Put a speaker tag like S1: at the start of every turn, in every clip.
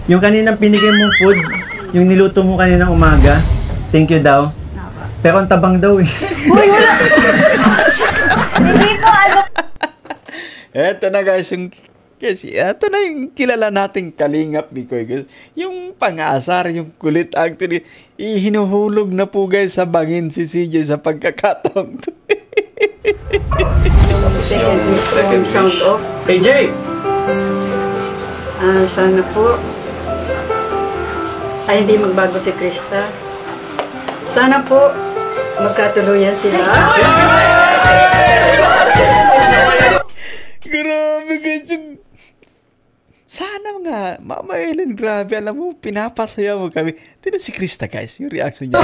S1: Yung kaninang pinigay mong food, yung niluto mo kaninang umaga, thank you daw. Pero ang tabang daw eh.
S2: Uy, wala! Hindi po, ano?
S3: Eto na guys, eto na yung kilala nating Kalingap Mikoy guys. Yung pang-asar, yung kulit actually, hinuhulog na po guys sa bangin si CJ sa pagkakataong to.
S4: Second sound off.
S1: AJ!
S4: Sana po ay hindi magbago si Krista. Sana po magkatuluyan sila.
S3: Grabe guys yung... Sana nga, Mama Ellen, grabe. Alam mo, pinapasaya mo kami. Tignan si Krista guys, yung reaction niya.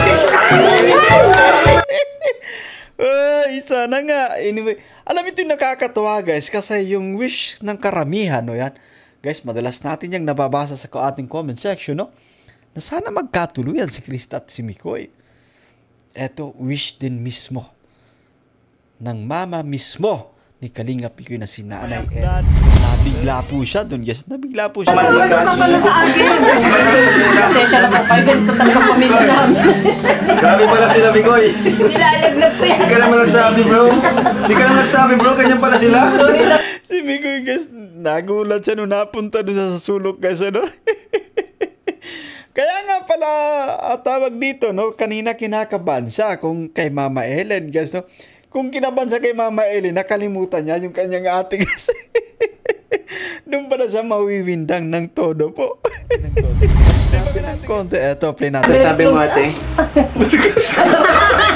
S3: Ay, sana nga. Anyway, alam ito yung nakakatawa guys, kasi yung wish ng karamihan, no yan. Guys, madalas natin yung nababasa sa ating comment section, no? Na sana magkatuluyan si Krista at si Mikoy. Eto, wish din mismo ng mama mismo ni Kalingap Mikoy na si Nanay Ellen. Nabigla po siya doon, guys. Nabigla po siya.
S4: Pasensya na po kayo. Ganito talaga paminsan.
S1: Grabe pala sila, Mikoy.
S4: Nilalaglag ko yan.
S1: Hindi ka naman nagsabi, bro. Hindi ka naman nagsabi, bro. Ganyan pala sila.
S3: Si Mikoy, guys, nagulat siya nung napunta doon sa sulok, guys, ano? Kaya nga pala, tawag dito, no? Kanina kinakabahan siya kung kay Mama Ellen, guys, no? Kung kinabahan siya kay Mama Ellen, nakalimutan niya yung kanyang ate, guys. Doon pala siya mawiwindang ng todo po. Konti, eto, play natin.
S1: Sabi mo, ate.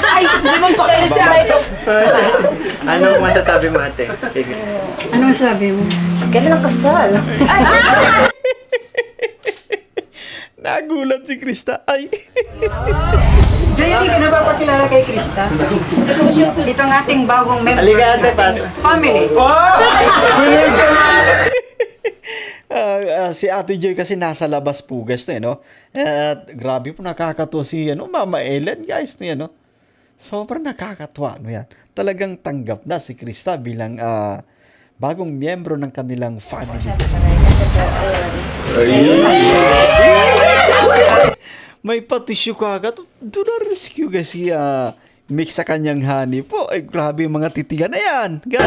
S4: Ay, hindi mo pa kayo sa akin.
S1: Anong masasabi mo, ate?
S4: Anong sabi mo?
S2: Kailan ang kasal?
S3: Nagulat si Krista. Ay.
S4: Jay, hindi ka na ba pakilala kay Krista? Ito ang ating bagong member.
S1: Halika, ate, pas.
S4: Family.
S3: Si Ate Joy kasi nasa labas po guys na, no? At grabe po nakakatuwa si Mama Ellen guys na, no? Sobrang nakakatuwa, no yan. Talagang tanggap na si Krista bilang bagong miyembro ng kanilang family guys. May patisyo ka agad. Doon na rescue guys si mix sa kanyang honey po. Ay grabe yung mga titigan na yan. Guys.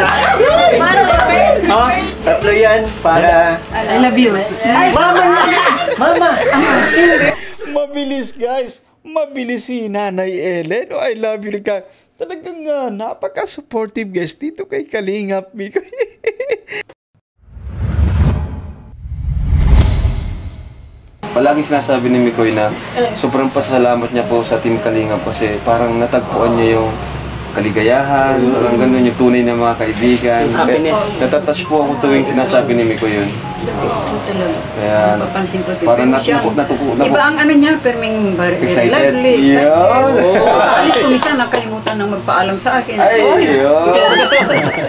S1: Oh, tatlo yan para...
S4: I love you.
S1: Mama!
S3: Mabilis guys. Mabilis si Nanay Ellen. Oh, I love you. Talagang napaka-supportive guys dito kay Kalingap Mikoy.
S5: Palagi sinasabi ni Mikoy na sobrang pasalamat niya po sa Team Kalingap kasi parang natagpuan niya yung kaligayahan, parang ganun yung tunay ng mga kaibigan. Natatouch po ako tuwing sinasabi ni Mikoy yun. Kaya
S4: Napapansin ko si
S5: parang
S4: natuko. Iba ang ano niya, perming
S5: excited.
S4: lovely.
S5: Yun!
S4: Alis ko minsan nakalimutan ng magpaalam sa akin.
S5: Ay, yun!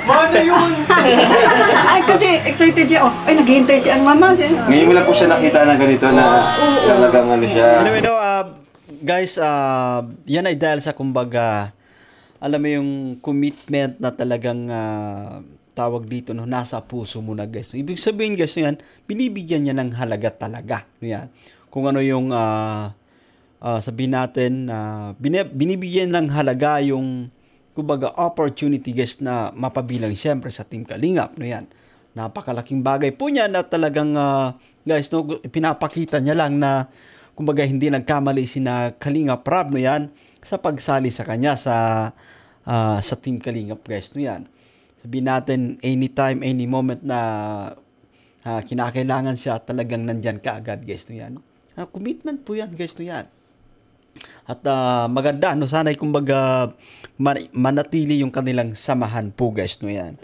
S1: Mano yun?
S4: Ay, kasi excited siya. Oh, ay, naghihintay si ang mama.
S5: Ngayon mo lang po siya nakita na ganito na talagang ano siya.
S3: Anyway, no, guys, yan ay dahil sa kumbaga, alam mo yung commitment na talagang tawag dito, no, nasa puso mo na guys. Ibig sabihin guys, no, yan, binibigyan niya ng halaga talaga. No, yan. Kung ano yung sabihin natin, binibigyan ng halaga yung kumbaga opportunity guys na mapabilang siyempre sa Team Kalingap. No, yan. Napakalaking bagay po niya na talagang guys, no, pinapakita niya lang na kumbaga hindi nagkamali sina Kalingap Rab, no, yan, sa pagsali sa kanya sa Team Kalingap guys, no, yan. Sabihin natin anytime, any moment na kinakailangan siya, talagang nandyan ka agad guys, no, yan. Commitment po yan guys, no, yan. At maganda, no, sana'y kumbaga manatili yung kanilang samahan po guys, no, yan.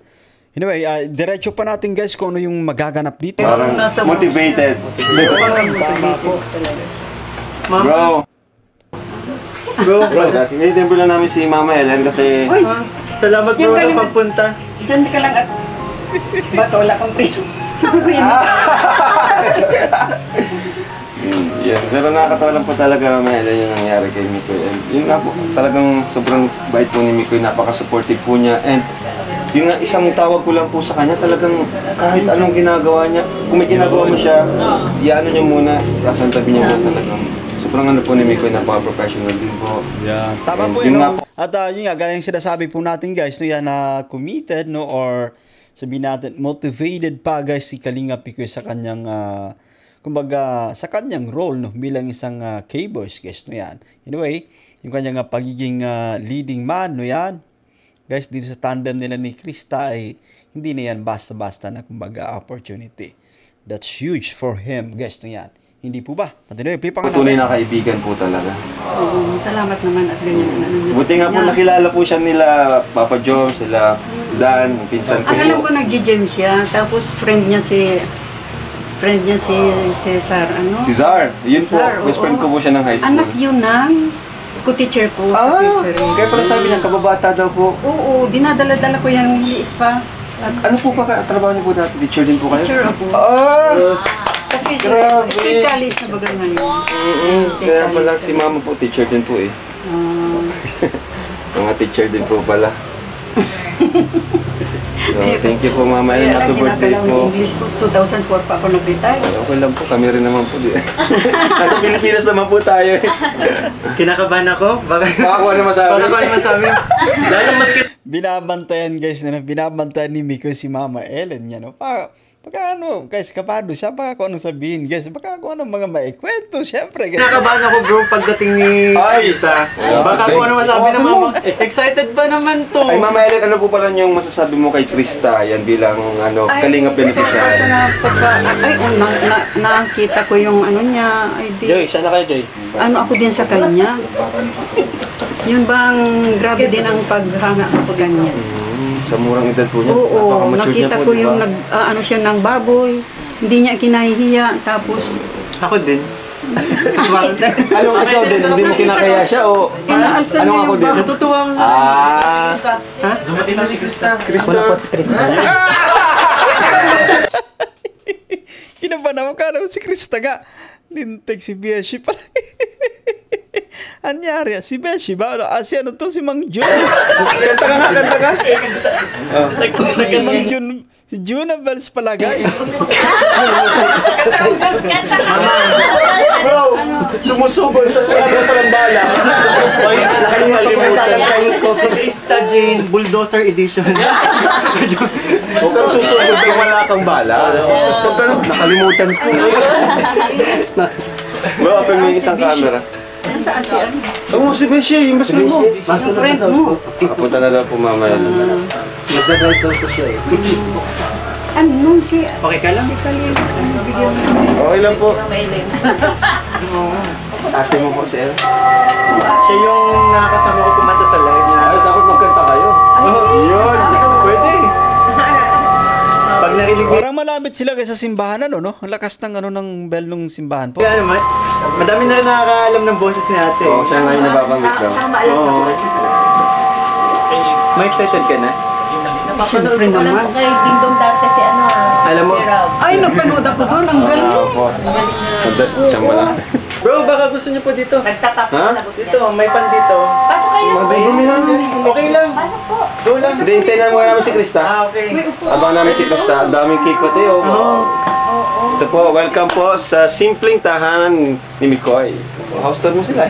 S3: Anyway, diretso pa natin guys kung ano yung magaganap dito.
S5: Parang motivated.
S3: Tama po.
S5: Bro, i-temper lang namin si Mama Ellen kasi...
S4: Uy,
S1: Salamat bro sa pagpunta.
S4: dyan ka lang at... Ba't wala kang print?
S5: Yeah, pero nakakatawa lang po talaga Mama Ellen yung nangyari kay Mikoy. And yun nga po, talagang sobrang bait po ni Mikoy, napaka-supportive po niya. And Yung nga, isang tawag ko lang po sa kanya, talagang kahit anong ginagawa niya, kung may ginagawa mo siya, iano niya muna, sasantabi niya muna talagang. Sobrang ano po ni Mikoy, napaka-professional din po.
S3: Yeah, tama
S5: And
S3: po
S5: yun
S3: yun.
S5: nga
S3: No? At yun nga, gaya yung sinasabi po natin guys, no, yan na committed, no, or sabihin natin, motivated pa guys si Kalinga Picoy sa kanyang, kumbaga, sa kanyang role, no, bilang isang K-Boys guys, no, yan. Anyway, yung kanyang pagiging leading man, no, yan. Guys, dito sa tandem nila ni Krista ay hindi na yan basta-basta na kumbaga opportunity. That's huge for him, guys, no, yan. Hindi po ba? Patuloy, pipangan
S5: Tunay na kaibigan po talaga.
S4: Oo, salamat naman at ganyan ang ano niyo sa
S5: Buti nga po
S4: kanya.
S5: nakilala po siya nila Papa Joms, sila Dan, yung pinsan ko
S4: Ang alam
S5: po.
S4: ko nag-gym siya, tapos friend niya si Cesar, ano?
S5: Si Zar, yun po.
S4: Cesar,
S5: Best friend
S4: oo.
S5: ko po siya ng high school.
S4: Anak yun ng co-teacher ko sa Fisheries.
S5: Kaya pala sabi niya, kababata daw po.
S4: Oo, dinadala-dala ko yan liit pa. At
S5: Ano po ba trabaho niyo po dati? Teacher din po kayo?
S4: teacher ako.
S5: Grabe.
S4: Sa Fisheries, state college na baga ngayon. State
S5: Kaya pala
S4: college.
S5: si mama po, teacher din po eh. Mga teacher din po pala. So, thank you po mama.
S4: Kaya lang
S5: Happy birthday
S4: ginagalaw
S5: po.
S4: ng English ko. 2004 pa ako nag-retire.
S5: Okay lang po, kami rin naman po. Nasa Pilipinas naman po tayo eh.
S1: Kinakabahan ako. Baka
S5: Baka kung ano masabi.
S1: Baka kung ano masabi. Lalo maski
S3: Binabantayan guys, na binabantayan ni Miko si Mama Ellen niya, no? Pagka ano, guys, kapado siya, baka kung anong sabihin, guys, baka kung anong mga maikwento, syempre, guys.
S1: kinakabahan ako bro pagdating ni
S5: Ay!
S1: Krista.
S5: Wala.
S1: Baka kung ano masabi ng mama. Excited ba naman to?
S5: Ay Mama Ellen, ano po pala yung masasabi mo kay Krista? Yan bilang ano, kalingap
S4: sobra
S5: beneficiary.
S4: na pagka, ay, nakita ko yung ano niya, ay di,
S3: Joy, sana kayo, Joy?
S4: ano ako din sa kanya. Yun bang grabe din ang paghanga ko sa kanya.
S5: Sa murang edad po niya.
S4: Oo,
S5: napaka-mature
S4: nakita
S5: niya po,
S4: ko
S5: di ba?
S4: yung ano siya ng baboy, hindi niya kinahihiya, tapos
S1: Ako din.
S5: Anong ikaw din? Hindi mo kinakaya siya o
S4: inaalsan
S5: anong
S4: niya
S5: ako
S4: yung
S5: din?
S4: baboy.
S1: Natutuwa ako sa
S5: Ha?
S1: Dumating na si Krista.
S5: Krista.
S3: Kinabahan ako ka si Krista nga. Lintek si Beshi pala. Anyari, si Beshi ba? Si ano to? Si Mang Jun.
S5: Kanta ka nga, kanta ka.
S3: Si Mang Jun. Si Junabels pala, guys.
S5: Bro, sumusugod, tapos wala ka palang bala.
S1: Ay, nakalimutan ko. Si Krista Jane, Bulldozer Edition.
S5: Huwag kang susugod kung wala kang bala. Huwag kang nakalimutan ko. Bro, open mo yung isang camera.
S4: Saan siya?
S5: Oo, si Beshi, yung basal mo.
S4: Yung friend mo.
S5: Kapunta na daw po mamaya.
S4: Ano si...
S1: Okay ka lang?
S5: Okay lang po. Ate mo po, sir.
S1: Siya yung nakakasama ko kumanta sa live na.
S5: Ay, dapat magkanta kayo.
S1: Yun. Pwede. Pag narinig niya.
S3: Parang malapit sila guys sa simbahan, ano, no? Ang lakas ng, ano, ng bell ng simbahan po.
S1: Ano, madami na rin nakakaalam ng boses ni ate.
S5: Oo, siya nga yung nababanggit daw.
S1: Oo. Ma-excited ka na?
S2: Napapanood
S4: Siyempre
S2: ko lang
S4: naman.
S2: po kay Ding Dong dati si ano.
S5: Alam mo-
S2: si Rob.
S4: Ay, napanood ako doon. Ang galing.
S5: Po. Siya mo lang.
S1: Bro, baka gusto niyo po dito.
S2: Nagtatap
S5: Ha?
S2: na sagot
S1: Dito,
S2: niya.
S1: may pan dito.
S2: Pasok kayo.
S5: Madumi lang.
S1: Okay lang.
S2: Pasok po.
S1: Go lang.
S5: Hindi, hintayin na muna namin si Krista.
S1: Okay.
S5: Abang namin si Krista. Ang daming cake pati, oh.
S1: Oo.
S5: Ito po, welcome po sa simpleng tahanan ni Mikoy. House tour mo sila.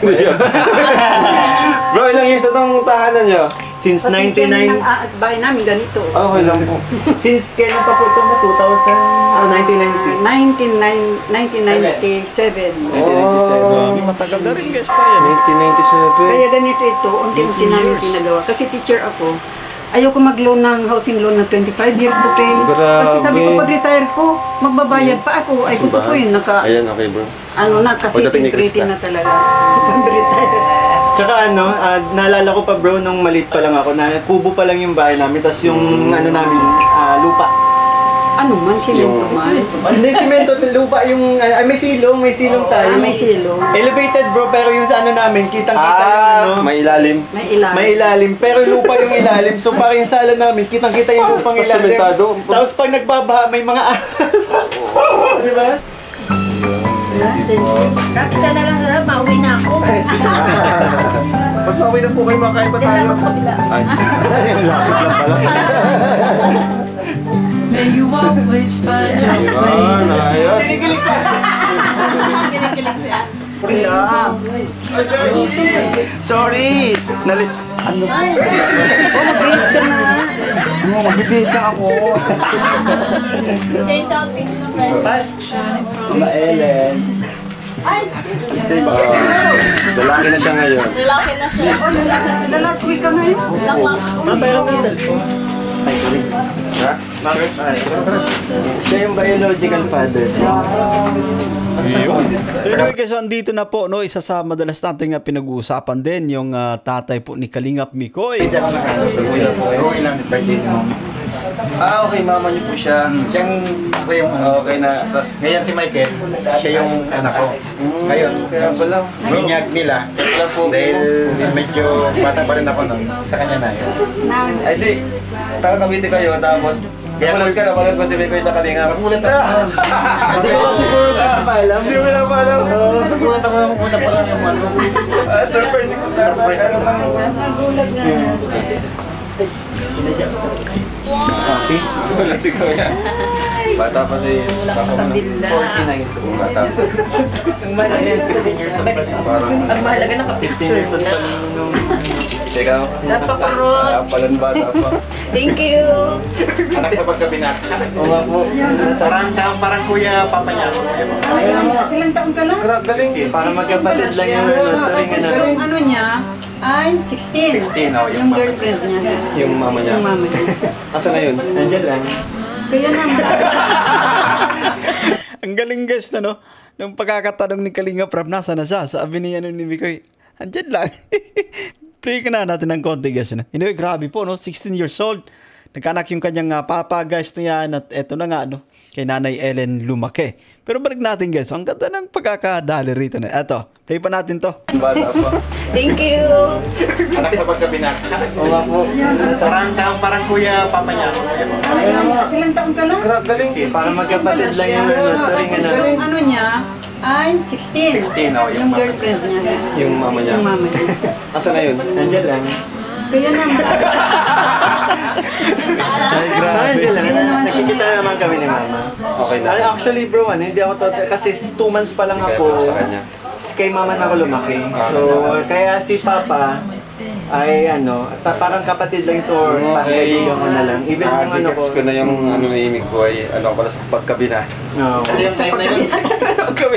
S5: Bro, ilang years na itong tahanan nyo?
S1: Since
S4: Pasensya na
S1: 99...
S4: ng at bahay namin ganito.
S5: Okay lang po.
S1: Since kailan pa po ito mo? 1990s.
S4: 1997.
S3: Grabe, matagal na rin guys tayo.
S5: 1997.
S4: Kaya ganito ito, unti-unti namin pinagawa. Kasi teacher ako, ayaw ko mag-loan ng housing loan na 25 years to pay. Kasi sabi ko,
S5: Grabe.
S4: pag-retire ko, magbabayad pa ako. Ay, gusto ko yun,
S5: Ayan, okay bro.
S4: ano na, kasi
S5: Pagdating ni
S4: pretty
S5: Krista.
S4: na talaga. Pag-retire.
S1: Tsaka ano, naalala ko pa bro, nung maliit pa lang ako, na kubo pa lang yung bahay namin, tapos yung ano namin, lupa.
S4: Ano man, simento
S5: Yung-
S4: man.
S1: Hindi simento, lupa yung, may silong tayo.
S4: May silo.
S1: Elevated bro, pero yung sa ano namin, kitang-kita yung ano,
S5: May ilalim.
S4: May ilalim.
S1: may ilalim, pero lupa yung ilalim. So parang yung sala namin, kitang-kita yung lupang
S5: Tapos
S1: ilalim.
S5: sementado.
S1: Tapos pag nagbabaha, may mga ahas. Di ba?
S2: Isa na lang Rob. Pauwi na ako.
S5: Pag pauwi na po kayo, makain pa tayo.
S2: Dito sa kabila.
S5: Ay, lapit lang pala.
S6: May you always find your way
S5: Ayun,
S6: to
S5: ayos.
S2: Kinikilig siya.
S6: always keep
S1: Sorry! Nalit... Ano?
S4: Magbihis ka na.
S1: Magbibihis lang ako.
S2: Siya yung shopping na friend.
S1: Mama Ellen.
S2: Ay!
S5: Diba? Lalaki na siya ngayon.
S2: Lalaki na siya.
S4: Lalaki ka ngayon.
S2: Lamang.
S1: Mabayang ka Ay, sorry.
S5: Ha?
S1: Bakit? Siya yung biological father.
S3: Anyway guys, so andito na po, no, isa sa madalas natin nga pinag-uusapan din, yung tatay po ni Kalingap Mikoy.
S1: Hindi ako nakahanap. Okay lang, birthday mo.
S5: Ah, okay, mama niyo po siya.
S1: Siyang ako yung
S5: Okay na. Tapos,
S1: Ngayon si Michael, siya yung anak ko. Ngayon,
S5: kaya pala.
S1: binyag nila. Dahil medyo bata pa rin ako nun, sa kanya na yun.
S5: Ay, di. Kakawiti kayo, tapos, namulat ka, namulat ko si Mikoy sa kalinga.
S1: Nagulat ako. Hindi ko siguro nakapaalam.
S5: Hindi mo na pala.
S1: Nagulat ako ng una pa lang yung ano.
S5: Surprise ko na.
S4: Nagulat na.
S1: Okay.
S5: Nagulat si Kuya. Bata pa si Papa mo.
S1: 49.
S5: Bata pa.
S1: Ang mahalaga, 15 years old pa lang.
S5: Parang,
S2: Ang mahalaga
S1: 15 years old pa lang nung...
S5: ikaw.
S2: Napakurot.
S5: Palan bata pa.
S2: Thank you.
S1: Anak sa pagkabinak.
S5: Oo nga po.
S1: Parang kuya papa niya.
S4: Ilang taon ka lang?
S5: Galing.
S1: Para magkapatid lang yung turingan na.
S4: Yung ano niya, ay 16.
S1: 16, oh,
S4: Yung girlfriend niya.
S5: Yung mama niya.
S4: Yung mama niya.
S5: Asa na yun?
S1: Nandiyan lang.
S4: Kaya naman.
S3: Ang galing guys na, no? Nung pagkakatanong ni Kalingap Rap, nasa na siya? Sabi niya ni Mikoy, andyan lang. Play ka na natin ng konti guys. No? Anyway, grabe po, no? 16 years old. Nagkanak yung kanyang papa guys na yan. At eto na nga, no? Kay Nanay Ellen lumaki. Pero balik natin guys. Ang ganda ng pagkakadali rito. Na. Eto, play pa natin to.
S5: Bata pa.
S2: Thank you.
S1: Anak sa pagkabinak.
S5: Oo nga po.
S1: Parang kuya papa niya.
S4: Ilang taon ka lang?
S5: Galing.
S1: Para magkapatid lang yung turingan na.
S4: Yung ano niya, ay 16.
S1: 16, oh,
S4: Yung girlfriend niya.
S5: Yung mama niya.
S4: Yung mama niya.
S5: Asa na yun?
S1: Nandiyan lang.
S4: Kaya naman.
S3: Ay, grabe.
S1: Nandiyan lang. Nakikita naman kami ni mama.
S5: Okay na.
S1: Actually bro, hindi ako kasi 2 months pa lang
S5: Kaya
S1: ako.
S5: po sa kanya.
S1: Kay mama na ako lumaki. So, kaya si papa ay ano, parang kapatid lang ito or parang kaibigan ko na lang. Even yung ano ko.
S5: ko na yung ano ni Mikoy, ano pala sa pagkabinat.
S1: No. Kasi yung time na yun,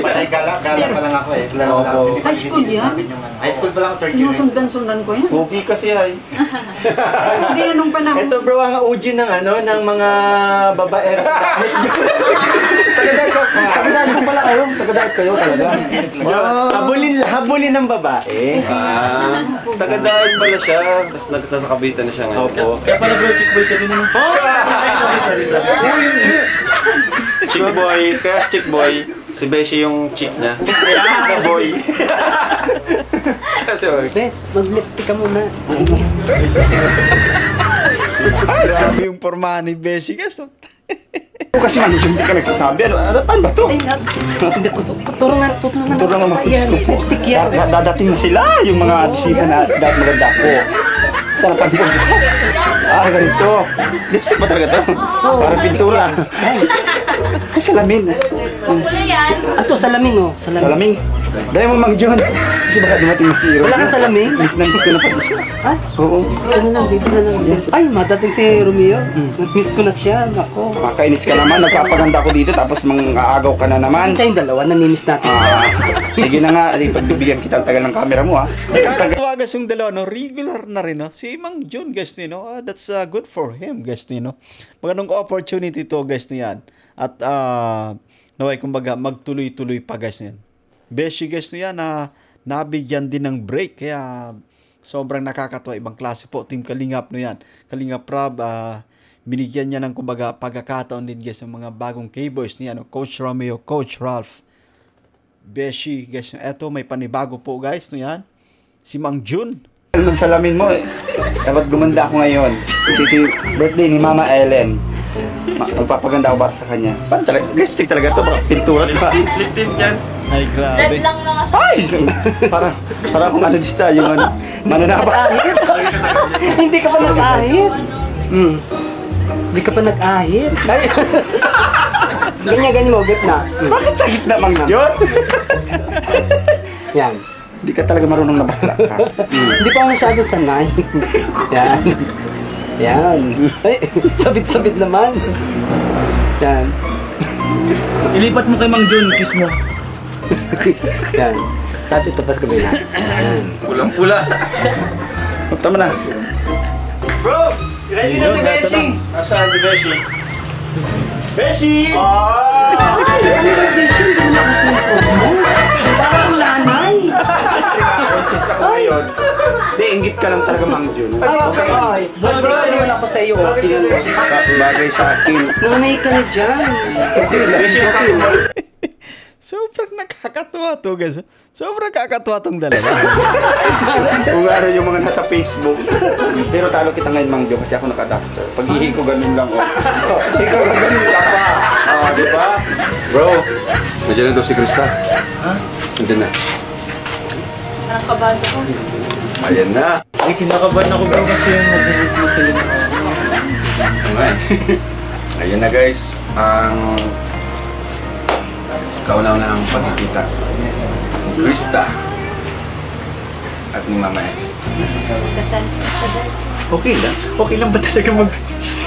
S1: patay gala pa lang ako eh.
S5: Opo.
S4: High school yan?
S1: High school pa lang ako, third year.
S4: Sinusundan-sundan ko yan.
S5: Pogi kasi ay.
S4: Hindi yan nung panahon.
S1: Ito bro, ang OG ng ano, ng mga babae.
S5: Tagadaan ko pala kayo. Tagadaan kayo talaga.
S1: Habulin ng babae.
S5: Tagadaan pala siya. Tapos nasa kabitan na siya ngayon.
S1: Opo.
S5: Kaya pala bro, chick boy ka din naman. Sorry. Chick boy. Kaya chick boy. Si Beshi yung chick niya. Na boy. Kasi boy.
S7: Bes, mag-lipstick ka muna.
S3: Grabe yung pormahan ni Beshi guys.
S8: Kasi ano, hindi ka nagsasabi. Ano ba to?
S7: Hindi ko tuturuan
S8: Turuan mo.
S7: Ayan, lipstick yan.
S8: Dadating na sila, yung mga bisita na dapat maganda ko. Sarapan ko. Ganito. Lipstick ba talaga to? Para pintura. Ay, salamin.
S2: Wala yan.
S7: Ato, salaming oh.
S8: Salaming. Dahil mo Mang John. Kasi baka dumating na si Hero.
S7: Wala kang salaming?
S8: Miss na miss ko na pati siya.
S7: Ha?
S8: Oo.
S7: Ano lang, baby na lang. Ay, madating si Romeo. Miss ko na siya. Ako.
S8: Makainis ka naman. Nagpapaganda ko dito tapos mang-aagaw ka na naman.
S7: Tayong dalawa, namimiss natin.
S8: Sige na nga. Pagbibigyan kita ang tagal ng camera mo ha.
S3: Nakakatuwa guys yung dalawa, no? Regular na rin, no? Si Mang Jun, guys, no? That's good for him, guys, no? Magandang opportunity to, guys, no yan. At, naway, kumbaga, magtuloy-tuloy pa, guys, no yan. Beshi, guys, no yan, nabigyan din ng break. Kaya, sobrang nakakatuwa. Ibang klase po, Team Kalingap, no yan. Kalingap Rob, binigyan niya ng, kumbaga, pagkakataon din, guys, ng mga bagong K-Boys, no yan, no? Coach Romeo, Coach Ralph, Beshi, guys, no? Eto, may panibago po, guys, no yan. Si Mang Jun.
S8: Nung salamin mo eh. Dapat gumanda ako ngayon. Kasi si birthday ni Mama Ellen. Magpapaganda ako para sa kanya. Paano talaga? Lipstick talaga to ba? Pintura pa.
S5: Lip tint yan.
S3: Ay, grabe.
S2: Dead lang naman siya.
S8: Ay! Parang kung ano dito, yung ano, mananabas.
S7: Hindi ka pa nag-ahit. Hindi ka pa nag-ahit. Ganyan mo, gitna.
S8: Bakit sa gitna mang yun?
S7: Yan.
S8: Hindi ka talaga marunong nabala ka.
S7: Hindi pa masyado sanay. Yan. Yan. Ay, sabit-sabit naman. Yan.
S8: Ilipat mo kay Mang Jun, kiss mo.
S7: Yan. Tapos tapas ka na. Yan.
S5: Pulang-pula.
S8: Tama na.
S1: Bro! Ready na si Beshi!
S5: Nasaan si Beshi?
S1: Beshi!
S4: Parang lanay.
S8: Kiss ako ngayon. Hindi, inggit ka lang talaga, Mang Jun.
S7: Ay, mas naman ako sa iyo.
S8: Bagay sa akin.
S7: Nanay ka na dyan.
S3: Sobrang nakakatuwa to, guys. Sobrang kakatuwa tong dalawa.
S8: Kung ano yung mga nasa Facebook. Pero talo kita ngayon, Mang Jun, kasi ako naka-duster. Pag hihi ko ganun lang, oh. Ikaw ganun ka pa. Di ba?
S5: Bro, nandiyan na daw si Krista. Nandiyan na.
S2: Parang kabado ko.
S5: Ayan na.
S1: Ay, kinakabahan ako bro kasi yung nag-visit mo sila ng
S5: Okay. Ayan na guys, ang kauna-unahang pagkikita ni Krista at ni Mama Ellen.
S2: Gatansi ka guys.
S1: Okay lang? Okay lang ba talaga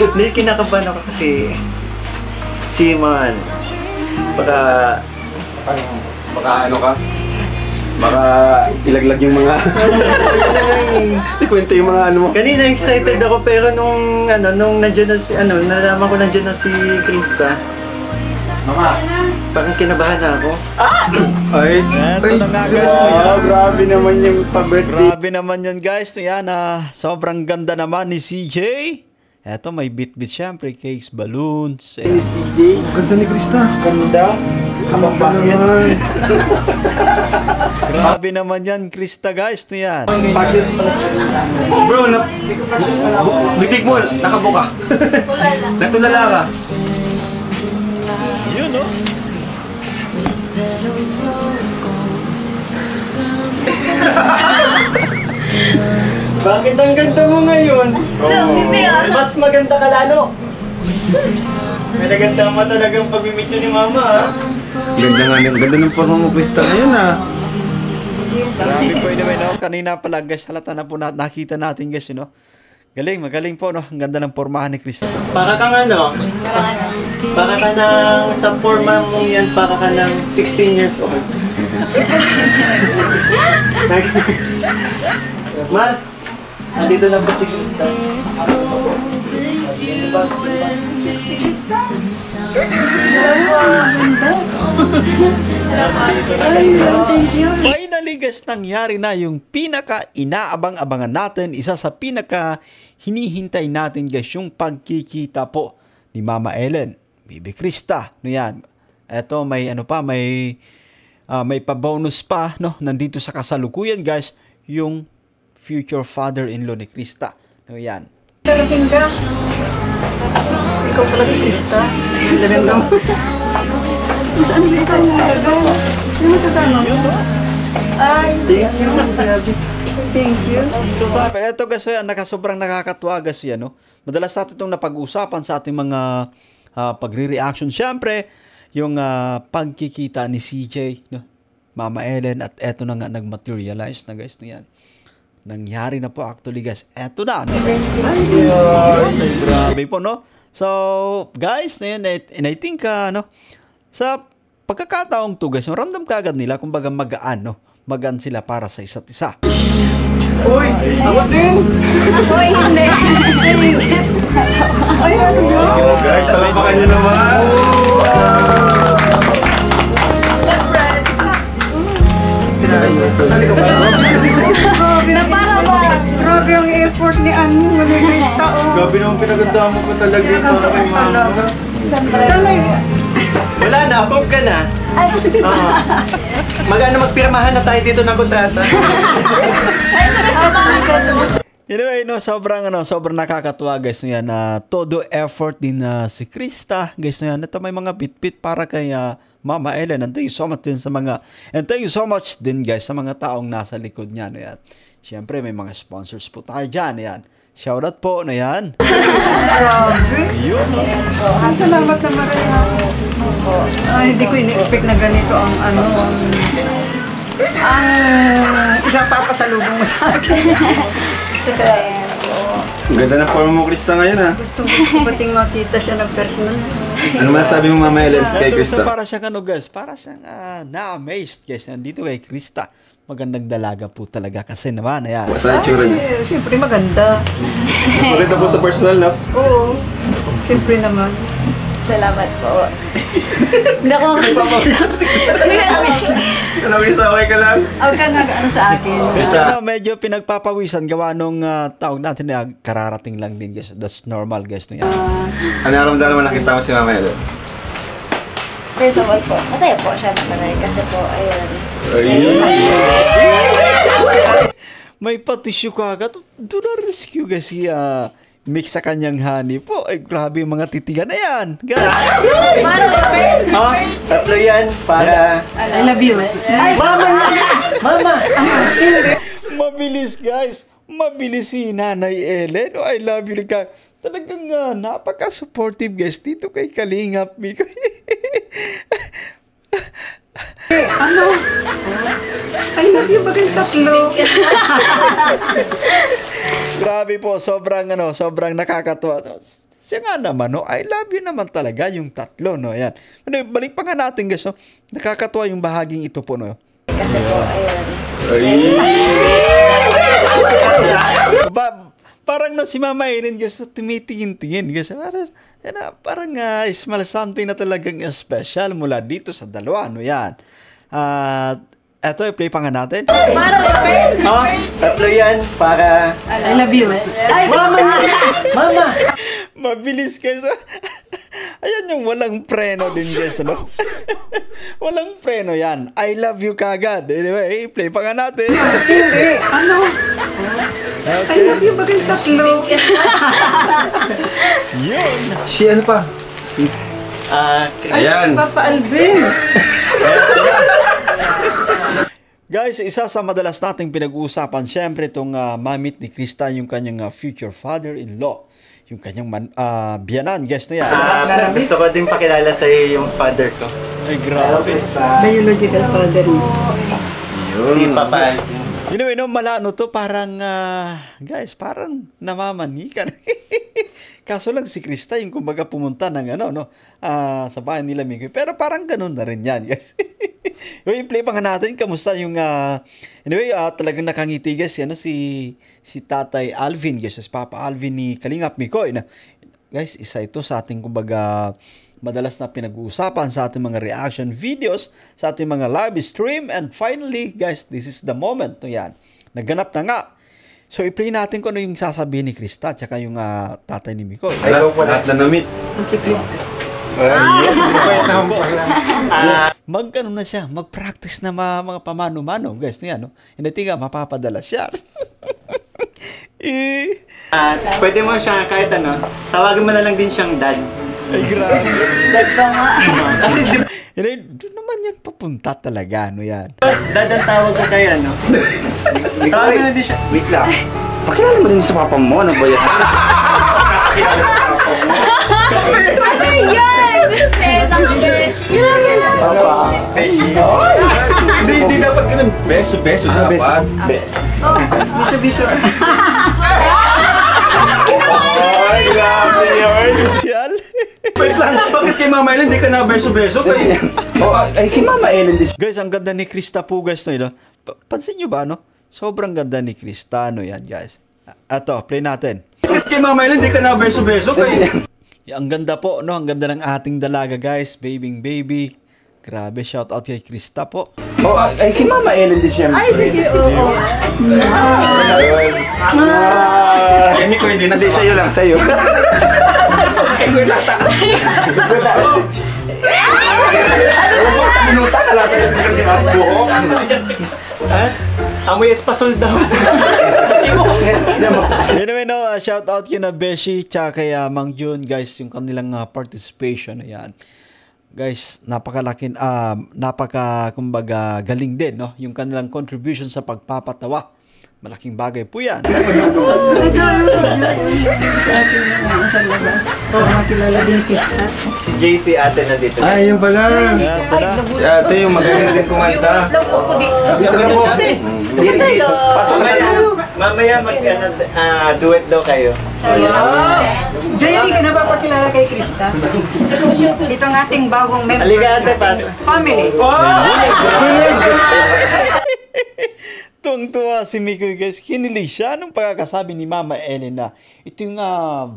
S1: Hindi, kinakabahan ako kasi si Man, baka
S5: Baka ano ka? Baka ilaglag yung mga ikwento yung mga ano mo.
S1: kanina excited ako pero nung nandiyan na si nalaman ko nandiyan na si Krista.
S5: Mama,
S1: Parang kinabahan na ako.
S8: Ay,
S3: Eto na nga, guys. To yan.
S8: grabe naman yung pa-birthday.
S3: Grabe naman yan, guys. To yan, sobrang ganda naman ni CJ. Eto, may bit-bit syempre. Cakes, balloons.
S8: CJ, ganda ni Krista. Ganda. Habang bakit?
S3: Grabe naman yan, Krista, guys. To yan.
S8: Bro, bitig mo, nakabuka. Natulala ka.
S3: Yun, no?
S1: Bakit ang ganda mo ngayon? Mas maganda ka lalo. May naganda talagang pag-meet ni Mama, ha?
S5: ganda ng forma mo, Krista, ngayon
S3: Grabe po, anyway, no? Kanina pala, guys, halata na po nakita natin, guys, you know? Magaling po, no? Ang ganda ng pormahan ni Krista.
S1: Para kang para ka nang sa forma mo yan, para ka nang 16 years old. Ma, andito na ba si Krista?
S3: Finally, guys, nangyari na yung pinaka-inaabang-abangan natin, isa sa pinaka-hinihintay natin, guys, yung pagkikita po ni Mama Ellen, Bibi Krista. No yan. Eto, may may pa-bonus pa, no? Nandito sa kasalukuyan, guys, yung future father-in-law ni Krista. No yan.
S4: Karating ka. Ikaw pala si Krista. Galing naman. Saan ba ikaw nalagay? Sino kasama mo? Ay, thank you.
S3: So sabi, eto guys, sobrang nakakatuwa guys yan, no? Madalas natin itong napag-usapan sa ating mga pagre-reaction. Siyempre, yung pagkikita ni CJ, no? Mama Ellen, at eto na nga nag-materialize na guys, no yan. Nangyari na po actually guys. Eto na, no? Grabe po, no? So, guys, na yun, and I think, sa pagkakataong to guys, ramdam ka agad nila, kumbaga magaan, no? Magaan sila para sa isa't isa.
S1: Uy! Ako din!
S2: Uy, hindi.
S4: Ay, ano yun?
S5: Oh, guys, palapakan nyo naman.
S8: Kasali ka ba?
S4: Grabe ang effort ni Krista.
S1: Gabi naman pinaganda mo pa talaga yung para kay Mama.
S4: Sana
S1: Wala na, bob ka na. Magana magpirmahan na tayo dito ng kontrata.
S2: Ay, sabi sa mga ganun.
S3: Anyway, no, sobrang nakakatuwa guys no yan na todo effort din na si Krista guys no yan. Ito may mga bit-bit para kay Mama Ellen. And thank you so much din guys sa mga taong nasa likod niya no yan. Siyempre may mga sponsors po tayo dyan yan. Shoutout po na yan. Yun.
S4: Salamat na Maria. Hindi ko in-expect na ganito ang isang papasalubong mo sa akin.
S5: Ang ganda na forma mo, Krista, ngayon ha.
S4: Gusto ko bating makita siya ng personal.
S5: Ano masasabi mo, Mama Ellen, kay Krista?
S3: Para siyang guys, para siyang na-amazed guys. Nandito kay Krista. Magandang dalaga po talaga kasi naman. Ayan.
S5: Basta itsura niya.
S4: Siyempre maganda.
S5: Mas maganda po sa personal na.
S4: Oo. Siyempre naman.
S2: Salamat po. Hindi ako
S5: Ano, Krista, okay ka lang?
S4: Huwag ka nga sa akin.
S3: Krista, medyo pinagpapawisan gawa nung tawag natin na kararating lang din guys. That's normal guys. No, yan.
S5: Ano naramdaman mo nakita mo si Mama Ellen?
S2: First of all po, masaya po siya naman kasi po, ayun.
S3: May patisyo ka agad. Doon na rescue guys si mix sa kanyang honey po. Ay grabe yung mga titigan na yan. Guys.
S1: Tatlo yan para...
S4: I love you.
S1: Mama!
S3: Mabilis guys. Mabilis si Nanay Ellen. Oh, I love you. Talagang napaka-supportive guys dito kay Kalingap Miko.
S4: I love you bagay tatlo.
S3: Grabe po, sobrang nakakatuwa. Siya nga naman, no? I love you naman talaga yung tatlo, no? Ayan. Balik pa nga natin, guys, no? Nakakatuwa yung bahaging ito po, no?
S2: Kasi po, ayun.
S3: Parang na si Mama Ellen, guys, tumitingin-tingin, guys. Parang smell something na talagang special mula dito sa dalawa, no? Yan. Eto, i-play pa nga natin.
S1: Tatlo yan para...
S4: I love you.
S1: Mama!
S3: Mabilis guys. Ayan yung walang preno din guys. Ano? Walang preno yan. I love you kagad. Anyway, play pa nga natin.
S4: Hindi. I love you bagay tatlo.
S3: Yun.
S5: Si ano pa? Ayan.
S4: Papa Alvin.
S3: Guys, isa sa madalas nating pinag-uusapan, syempre itong mamit ni Krista, yung kanyang future father-in-law. Yung kanyang biyanan, guys na yan.
S1: Gusto ko din pakilala sa iyo yung father ko.
S3: Ay, grabe.
S4: Biological father mo.
S1: Si Papa.
S3: Anyway, no, malano to, parang, guys, parang namamanikan. Kaso lang si Krista, yung kumbaga pumunta ng sa bahay nila Mikoy. Pero parang ganun na rin yan, guys. Yung play pa nga natin, kamusta yung, anyway, talagang nakangiti, guys, si Tatay Alvin, guys, si Papa Alvin ni Kalingap Mikoy. Guys, isa ito sa ating, kumbaga, madalas na pinag-uusapan sa ating mga reaction videos, sa ating mga live stream, and finally, guys, this is the moment, no yan. Naganap na nga. So, i-play natin kung ano yung sasabihin ni Krista, tsaka yung tatay ni Mikoy.
S5: Lahat na na-meet.
S4: Si Krista.
S3: Mag-ano na siya, mag-practice na mga pamano-mano, guys, no yan, no? Hindi nga, mapapadala siya.
S1: Pwede mo siya kahit tawagin mo na lang din siyang dad.
S3: Ay, grabe.
S2: Dad pa nga.
S1: Kasi di ba,
S3: Doon naman yan papunta talaga, no yan.
S1: dad ang tawag ko kaya, no? Tawagin na din siya.
S8: Wait lang. Pakilala mo din sa papa mo. Ano ba yan?
S2: Ano yan?
S8: Papa.
S5: Hindi dapat ganun. Beso dapat.
S4: Biso-biso.
S5: Ay, grabe yun.
S3: Social?
S5: Wait lang, bakit kay Mama Ellen hindi ka na beso-beso?
S8: Ay, kay Mama Ellen din.
S3: Guys, ang ganda ni Krista po, guys, no, no? Pansin nyo ba, no? Sobrang ganda ni Krista, no, yan, guys. Ato, play natin.
S5: Bakit kay Mama Ellen hindi ka na beso-beso?
S3: Ang ganda po, no? Ang ganda ng ating dalaga, guys. Baby. Grabe, shout out kay Krista po.
S8: Ay, kay Mama Ellen din siyempre.
S4: Ay, sige, oo.
S5: Hindi ko hindi na
S8: Sa'yo lang, sa'yo.
S5: Ay, ko yung tata.
S8: Minuta ka lang.
S1: Ha? Amoy espasol daw.
S3: Anyway, no, shout out yun na Beshi tsaka kay Mang Jun, guys, yung kanilang participation. Ayan. Guys, kumbaga galing din, no? Yung kanilang contribution sa pagpapatawa. Malaking bagay po yan.
S4: Makilala din Krista.
S1: Si JC ate na dito.
S8: Ay, yun pala.
S3: Ito na.
S8: Ate, yung magaling din kumanta.
S1: Pasok kayo. Mamaya duet daw kayo.
S4: Joy, hindi ka na ba pakilala kay Krista? Ito ang ating bagong member.
S1: Halika ate, pasok.
S4: Family.
S3: Tuwang-tuwa si Mikoy, guys. Kinilig siya nung pagkakasabi ni Mama Ellen na ito yung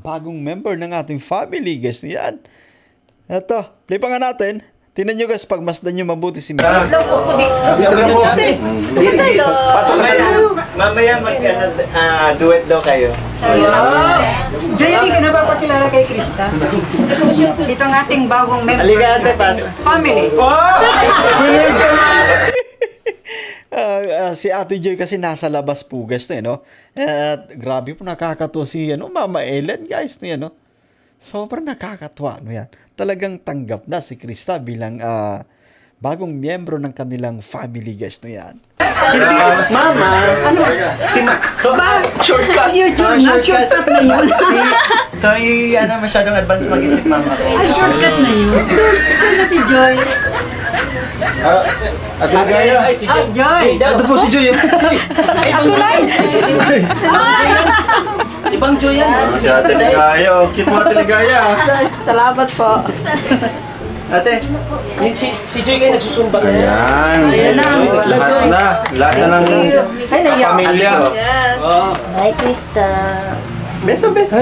S3: bagong member ng ating family, guys. Yan. Ito, play pa nga natin. Tingnan nyo, guys, pagmasdan nyo mabuti si Mikoy.
S1: Pasok kayo. Mamaya duet daw kayo.
S4: Joy, hindi ka na ba pakilala kay Krista? Ito ang ating bagong member.
S1: Halika ate, pasok.
S4: Family.
S3: Si Ate Joy kasi nasa labas po, guys, no? At grabe po nakakatuwa si Mama Ellen, guys, no? Sobrang nakakatuwa, no yan. Talagang tanggap na si Krista bilang bagong miyembro ng kanilang family, guys, no yan.
S1: Hindi, Mama. Ano? Shortcut.
S4: Shortcut na yun.
S1: Sorry, masyadong advance mag-isip, Mama.
S4: Shortcut na yun. Ano si Joy?
S8: Ate Ligaya.
S4: Joy!
S8: Ito po si Joy.
S7: Ibang Joy yan.
S8: Si Ate Ligaya. Cute mo Ate Ligaya.
S2: Salamat po.
S1: Ate,
S7: Yung si Joy kayo nagsusumba.
S8: Ayan. Lahat na ng pamilya.
S2: Hi, Krista.
S1: beso.
S8: Beso.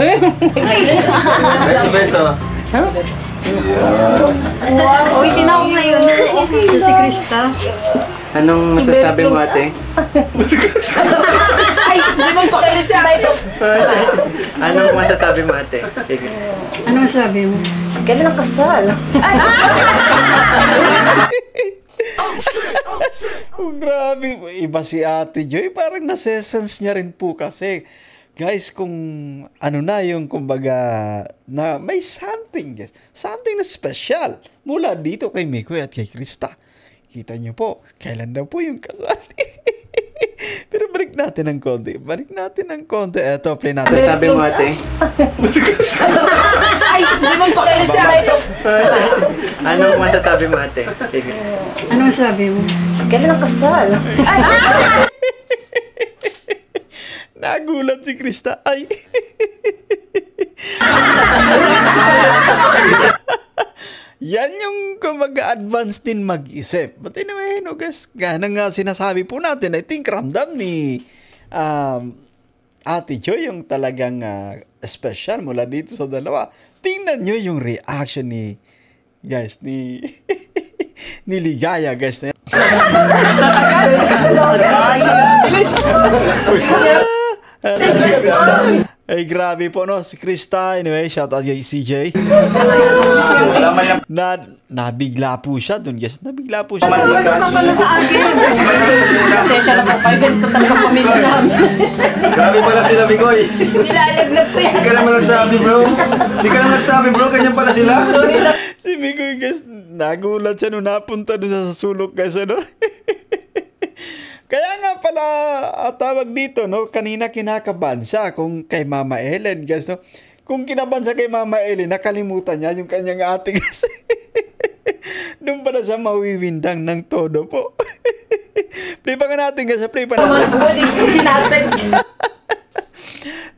S2: Wow, isin ako ngayon.
S4: Ito si Krista.
S1: Anong masasabi mo, ate?
S2: Ay, hindi mo pa kayo siya.
S1: Anong masasabi mo, ate?
S4: Ano sabi mo?
S2: Ganda ng kasal.
S3: Oh, grabe. Iba si Ate Joy. Parang nasa-sense niya rin po kasi. Guys, kung ano na yung kumbaga na may something, guys. Something na special mula dito kay Mikoy at kay Krista. Kita niyo po, kailan daw po yung kasal. Pero balik natin ng konti. Eto, play natin.
S1: Sabi mo, ate?
S2: Ay, hindi mo pa kayo siya.
S1: Anong masasabi mo, ate?
S4: Ano sabi mo?
S2: Ganda ng kasal.
S3: Nagulat si Krista. Ay. Yan yung kumbaga advance din mag-isip. But anyway, no guys, gana nga sinasabi po natin, I think ramdam ni Ate Joy yung talagang special mula dito sa dalawa. Tingnan nyo yung reaction ni ni Ligaya, guys. Ay, grabe po, no? Si Krista, anyway, shout out kay CJ. Nabigla po siya dun, guys. Nabigla po siya.
S8: Grabe pala sila, Mikoy.
S2: Nilalaglag ko yan.
S8: Hindi ka naman nagsabi, bro. Ganyan pala sila.
S3: Si Mikoy, guys, nagulat siya nung napunta doon sa sulok, guys, ano? Kaya nga pala, tawag dito, no? Kanina kinakabahan siya kung kay Mama Ellen, guys, no? Kung kinabahan siya kay Mama Ellen, nakalimutan niya yung kanyang ate, guys. Doon pala siya mawiwindang ng todo po. Play pa nga natin, guys. Play pa natin.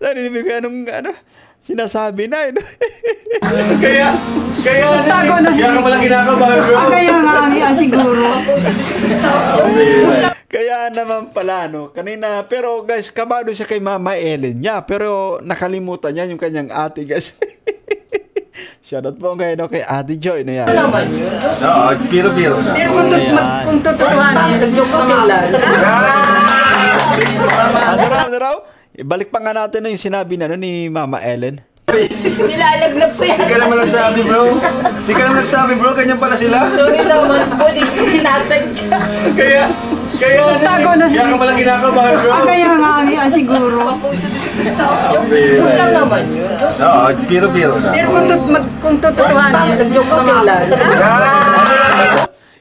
S3: Narinig ko anong sinasabi na, no?
S1: Kaya
S8: Kaya ka pala kinakabahan, bro.
S4: Kaya nga siguro.
S3: Kaya naman pala, no? Kanina, pero guys, kabado siya kay Mama Ellen niya. Pero nakalimutan niya yung kanyang ate, guys. Shoutout po ngayon, no, kay Ate Joy na yan.
S8: Oo, piro-piro.
S4: Kung totohanin, nag-joke kami lang.
S3: Ano raw? Ibalik pa nga natin na yung sinabi na ni Mama Ellen.
S2: Nilalaglag ko yan.
S8: Hindi ka naman nagsabi, bro. Ganyan pala sila.
S2: Sorry naman po, di ko sinasad.
S1: kaya
S7: Tago na si
S5: Kaya ka palang kinakabahan, bro.
S7: Kaya nga siguro.
S8: Oo, biro-biro na.
S7: Pero kung totohanan, nag-joke naman lang.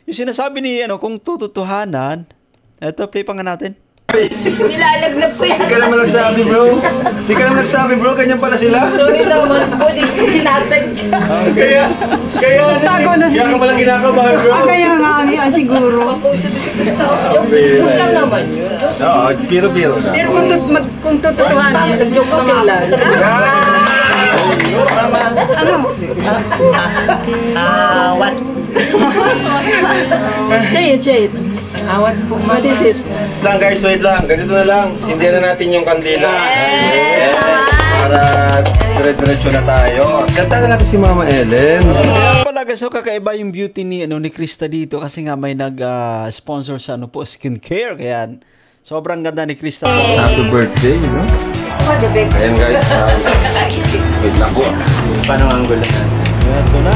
S3: Yung sinasabi ni, kung tututuhanan, eto, play pa nga natin.
S2: Nilalaglag ko yan.
S5: Hindi ka naman nagsabi, bro. Hindi ka naman nagsabi, bro. Ganyan pala sila.
S2: Sorry naman po, di ko sinasadya.
S5: Kaya
S7: Tago na si
S5: Kaya ka palang kinakabahan, bro.
S7: Kaya nga siguro.
S2: Lang naman yun.
S8: Oo, biro-biro na.
S7: Pero kung totohanan, nag-joke naman lang.
S1: What?
S7: Say it. What is it?
S5: Lang guys, wait lang. Ganito na lang. Sindihan na natin yung kandila.
S2: Yes,
S5: Para dire-diretso na tayo. Kanta na natin si Mama Ellen.
S3: Pala guys, so kakaiba yung beauty ni Krista dito kasi nga may nag-sponsor sa skincare. Kaya sobrang ganda ni Krista po.
S5: Happy birthday, Ayan guys. Wait lang po.
S1: Paano ang angulo na?
S3: Ito na.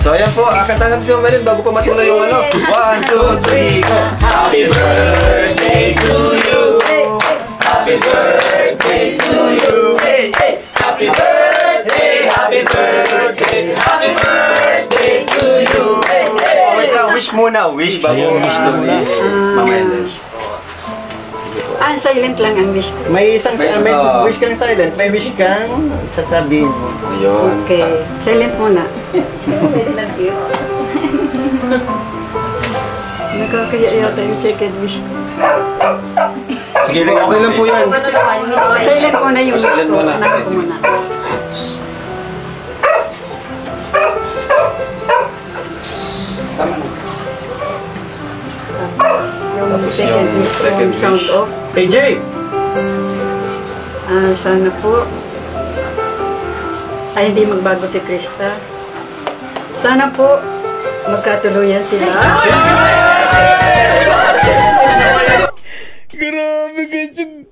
S5: So ayan po, kanta natin si Mama Ellen bago pa matuloy yung 1, 2, 3, go! Happy birthday to you! Happy birthday to you! Happy birthday! Happy birthday! Happy birthday to you! Wait lang, wish muna. Wish bago wish to muna. Mama Ellen.
S7: Silent lang ang wish ko.
S1: May isang may wish kang silent, may wish kang sasabihin mo.
S5: Ayun.
S7: Okay, silent muna. Nakakaya yata yung second wish ko.
S5: Sige, okay lang po yan.
S7: Silent muna yung wish
S5: Silent
S7: ko.
S5: muna.
S7: Anak ko muna. Yung second wish ko, yung sound off.
S1: AJ!
S7: Sana po ay hindi magbago si Krista. Sana po magkatuluyan sila.
S3: Grabe guys yung...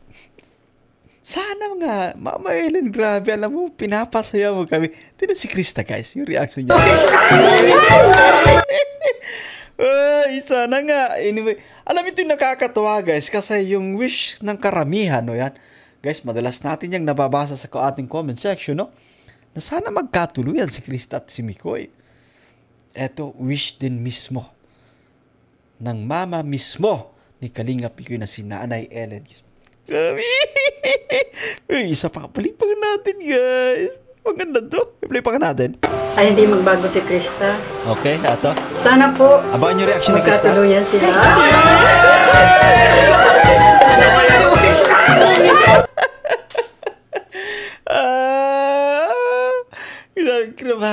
S3: Sana nga, Mama Ellen, grabe. Alam mo, pinapasaya mo kami. Tignan si Krista guys, yung reaction niya. Ay, sana nga. Anyway, alam ito yung nakakatawa guys kasi yung wish ng karamihan, yan. Guys, madalas natin yung nababasa sa ating comment section, na sana magkatuluyan si Krista at si Mikoy. Eto, wish din mismo ng mama mismo ni Kalinga Pikoy na si Nanay Ellen. Grabe! Uy, isa pa. Palipagan natin, guys. Maganda to. Palipagan natin.
S7: Ay hindi magbago si Krista.
S3: Okay, ato.
S7: Sana po
S3: Abangan yung reaction ni Krista.
S7: magkatuluyan sila.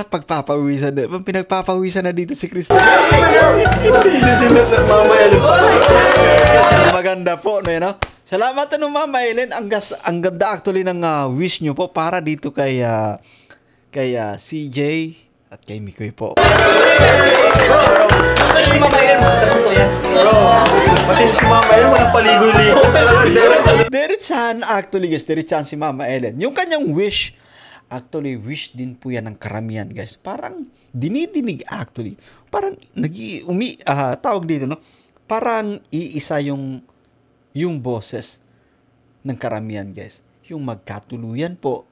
S3: Pagpapawisan na. Pinagpapawisan na dito si Krista.
S5: Mama Ellen.
S3: Maganda po, Salamat Mama Ellen. Ang ganda actually ng wish nyo po para dito kay CJ at kay Mikoy po.
S1: Si Mama Ellen,
S5: Bro, pati si Mama Ellen, walang paligoy-ligo talaga.
S3: Diretsahan actually guys, diretsahan si Mama Ellen. Yung kanyang wish, actually wish din po yan ng karamihan guys. Parang dinidinig actually. Parang tawag dito, parang iisa yung boses ng karamihan guys. Yung magkatuluyan po,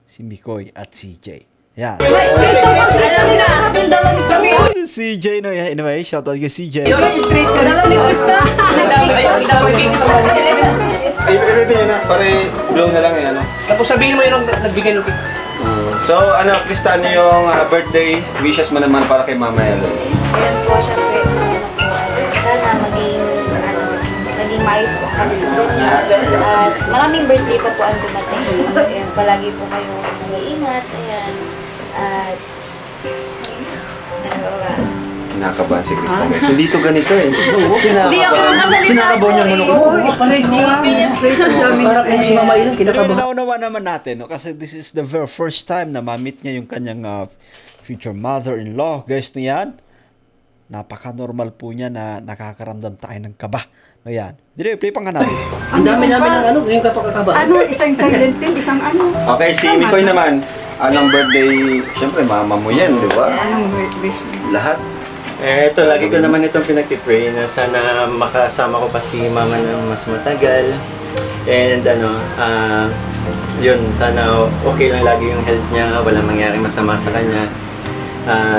S3: si Mikoy at CJ. Yan. CJ, anyway, shoutout kay CJ.
S5: Pare, blow na lang
S6: Tapos sabihin mo yung nagbigay ng
S5: So, Krista, yung birthday wishes mo naman para kay Mama Ellen?
S2: Ayan po, syempre, sana maging maayos po ang kalusugan niyo. At maraming birthday pa po ang dumating. Ayan, palagi po kayong mag-iingat. Ayan. At, ano ba?
S5: Kinakabahan si Krista. Hindi to ganito eh.
S2: Hindi ako nakasalita.
S6: Kinakabaw niya muna ko. Para kung si Mama Ellen,
S3: Pero
S6: kinakabaw.
S3: naunawa naman natin, kasi this is the very first time na ma-meet niya yung kanyang future mother-in-law. Guys, yan. Napaka-normal po niya na nakakaramdam tayo ng kaba. No, yan. Hindi, play pang natin.
S6: Ang dami namin ng ano, yung kapakakaba.
S4: Ano, isang silent pill, isang ano.
S5: Okay, si Mikoy naman. Anong birthday? Siyempre, mama mo yan, di ba?
S4: Anong wish?
S5: Lahat.
S1: Ito, lagi ko naman itong pinag-pray na sana makasama ko pa si mama ng mas matagal. And yun, sana okay lang lagi yung health niya, walang mangyaring masama sa kanya.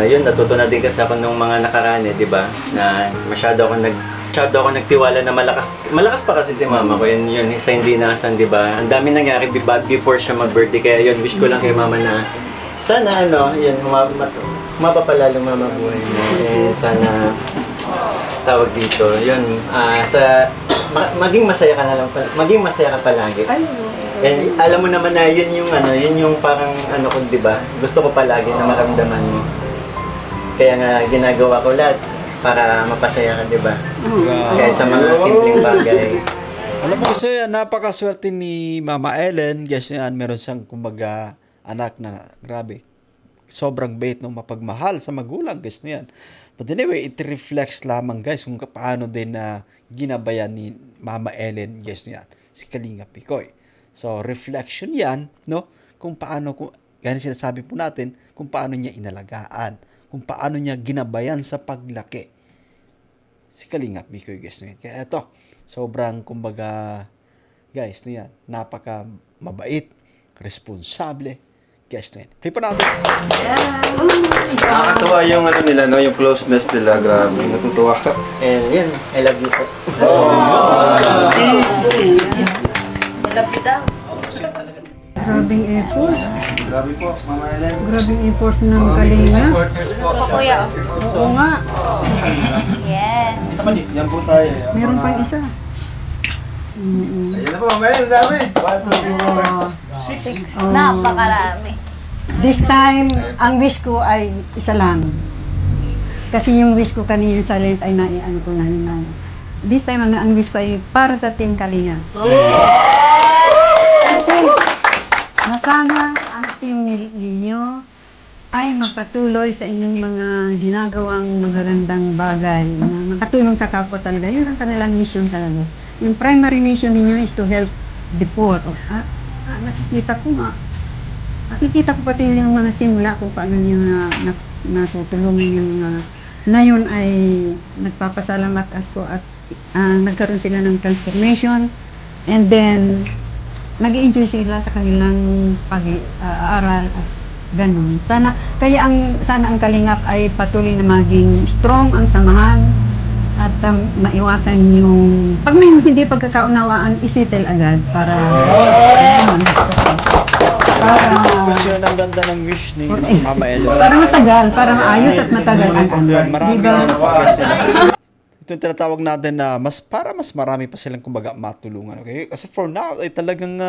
S1: Yun, natuto na din kasi ako nung mga nakaraan di ba? Na masyado ako nagtiwala na malakas pa kasi si mama ko. Yun isa hindi nasan, di ba? Ang dami nangyari before siya mag-birthday. Kaya yun, wish ko lang kay mama na sana yun, mapapalalo mama buhay mo. Sana tawag dito, yun, maging masaya ka na lang, maging masaya ka palagi. And alam mo naman na yun yung parang ko, di ba? Gusto ko palagi na maramdaman mo. Kaya nga ginagawa ko lahat para mapasaya ka, di ba? Kaya sa mga simpleng bagay.
S3: Alam mo kasi napakaswerte ni Mama Ellen. Guys, yan, meron siyang kumbaga anak na grabe. Sobrang bait ng mapagmahal sa magulang, guys na yan. But anyway, it reflects lamang guys kung paano din na ginabayan ni Mama Ellen, guys na yan, si Kalinga Pikoy. So, reflection yan, no? Kung paano, ganyan sinasabi po natin, kung paano niya inalagaan, kung paano niya ginabayan sa paglaki si Kalinga Pikoy, guys na yan. Kaya ito, sobrang kumbaga, guys na yan, napaka mabait, responsable, guys na yan. Play pa natin.
S5: Nakakatuwa yung nila, no? Yung closeness nila, grabe, natutuwa ka.
S1: And yun, I love you po.
S2: Nalapit daw.
S4: Grabing effort.
S5: Grabe po, Mama Ellen.
S4: Grabing effort ng Kalinga.
S2: Pa kuya.
S4: Oo nga.
S2: Yes.
S5: Yan po tayo.
S4: Meron pang isa.
S5: Ayan na po, Mama Ellen, dami. 1, 2, 3, 4, 5.
S2: Napakarami.
S4: This time, ang wish ko ay isa lang. Kasi yung wish ko kanina silent ay naiano ko na yun. This time, ang wish ko ay para sa Team Kalinga. Na sana ang team ninyo ay magpatuloy sa inyong mga ginagawang magagandang bagay na makatulong sa kapwa talaga. Yun ang kanilang mission talaga. Yung primary mission ninyo is to help the poor. Nakikita ko pati yung mga simula kung paano nyo natutulungan yung na yun ay nagpapasalamat ako at nagkaroon sila ng transformation and then nag-enjoy sila sa kanilang pag-aaral at ganun. Sana ang Kalingap ay patuloy na maging strong ang samahan at maiwasan yung pag may hindi pagkakaunawaan isitel agad para
S3: ang ganda ng wish ni Mama Ellen.
S4: para matagal, para maayos at matagal ang
S3: Marami
S4: diba?
S3: Ito yung tinatawag natin na mas marami pa silang kumbaga matulungan. Okay? Kasi for now ay talagang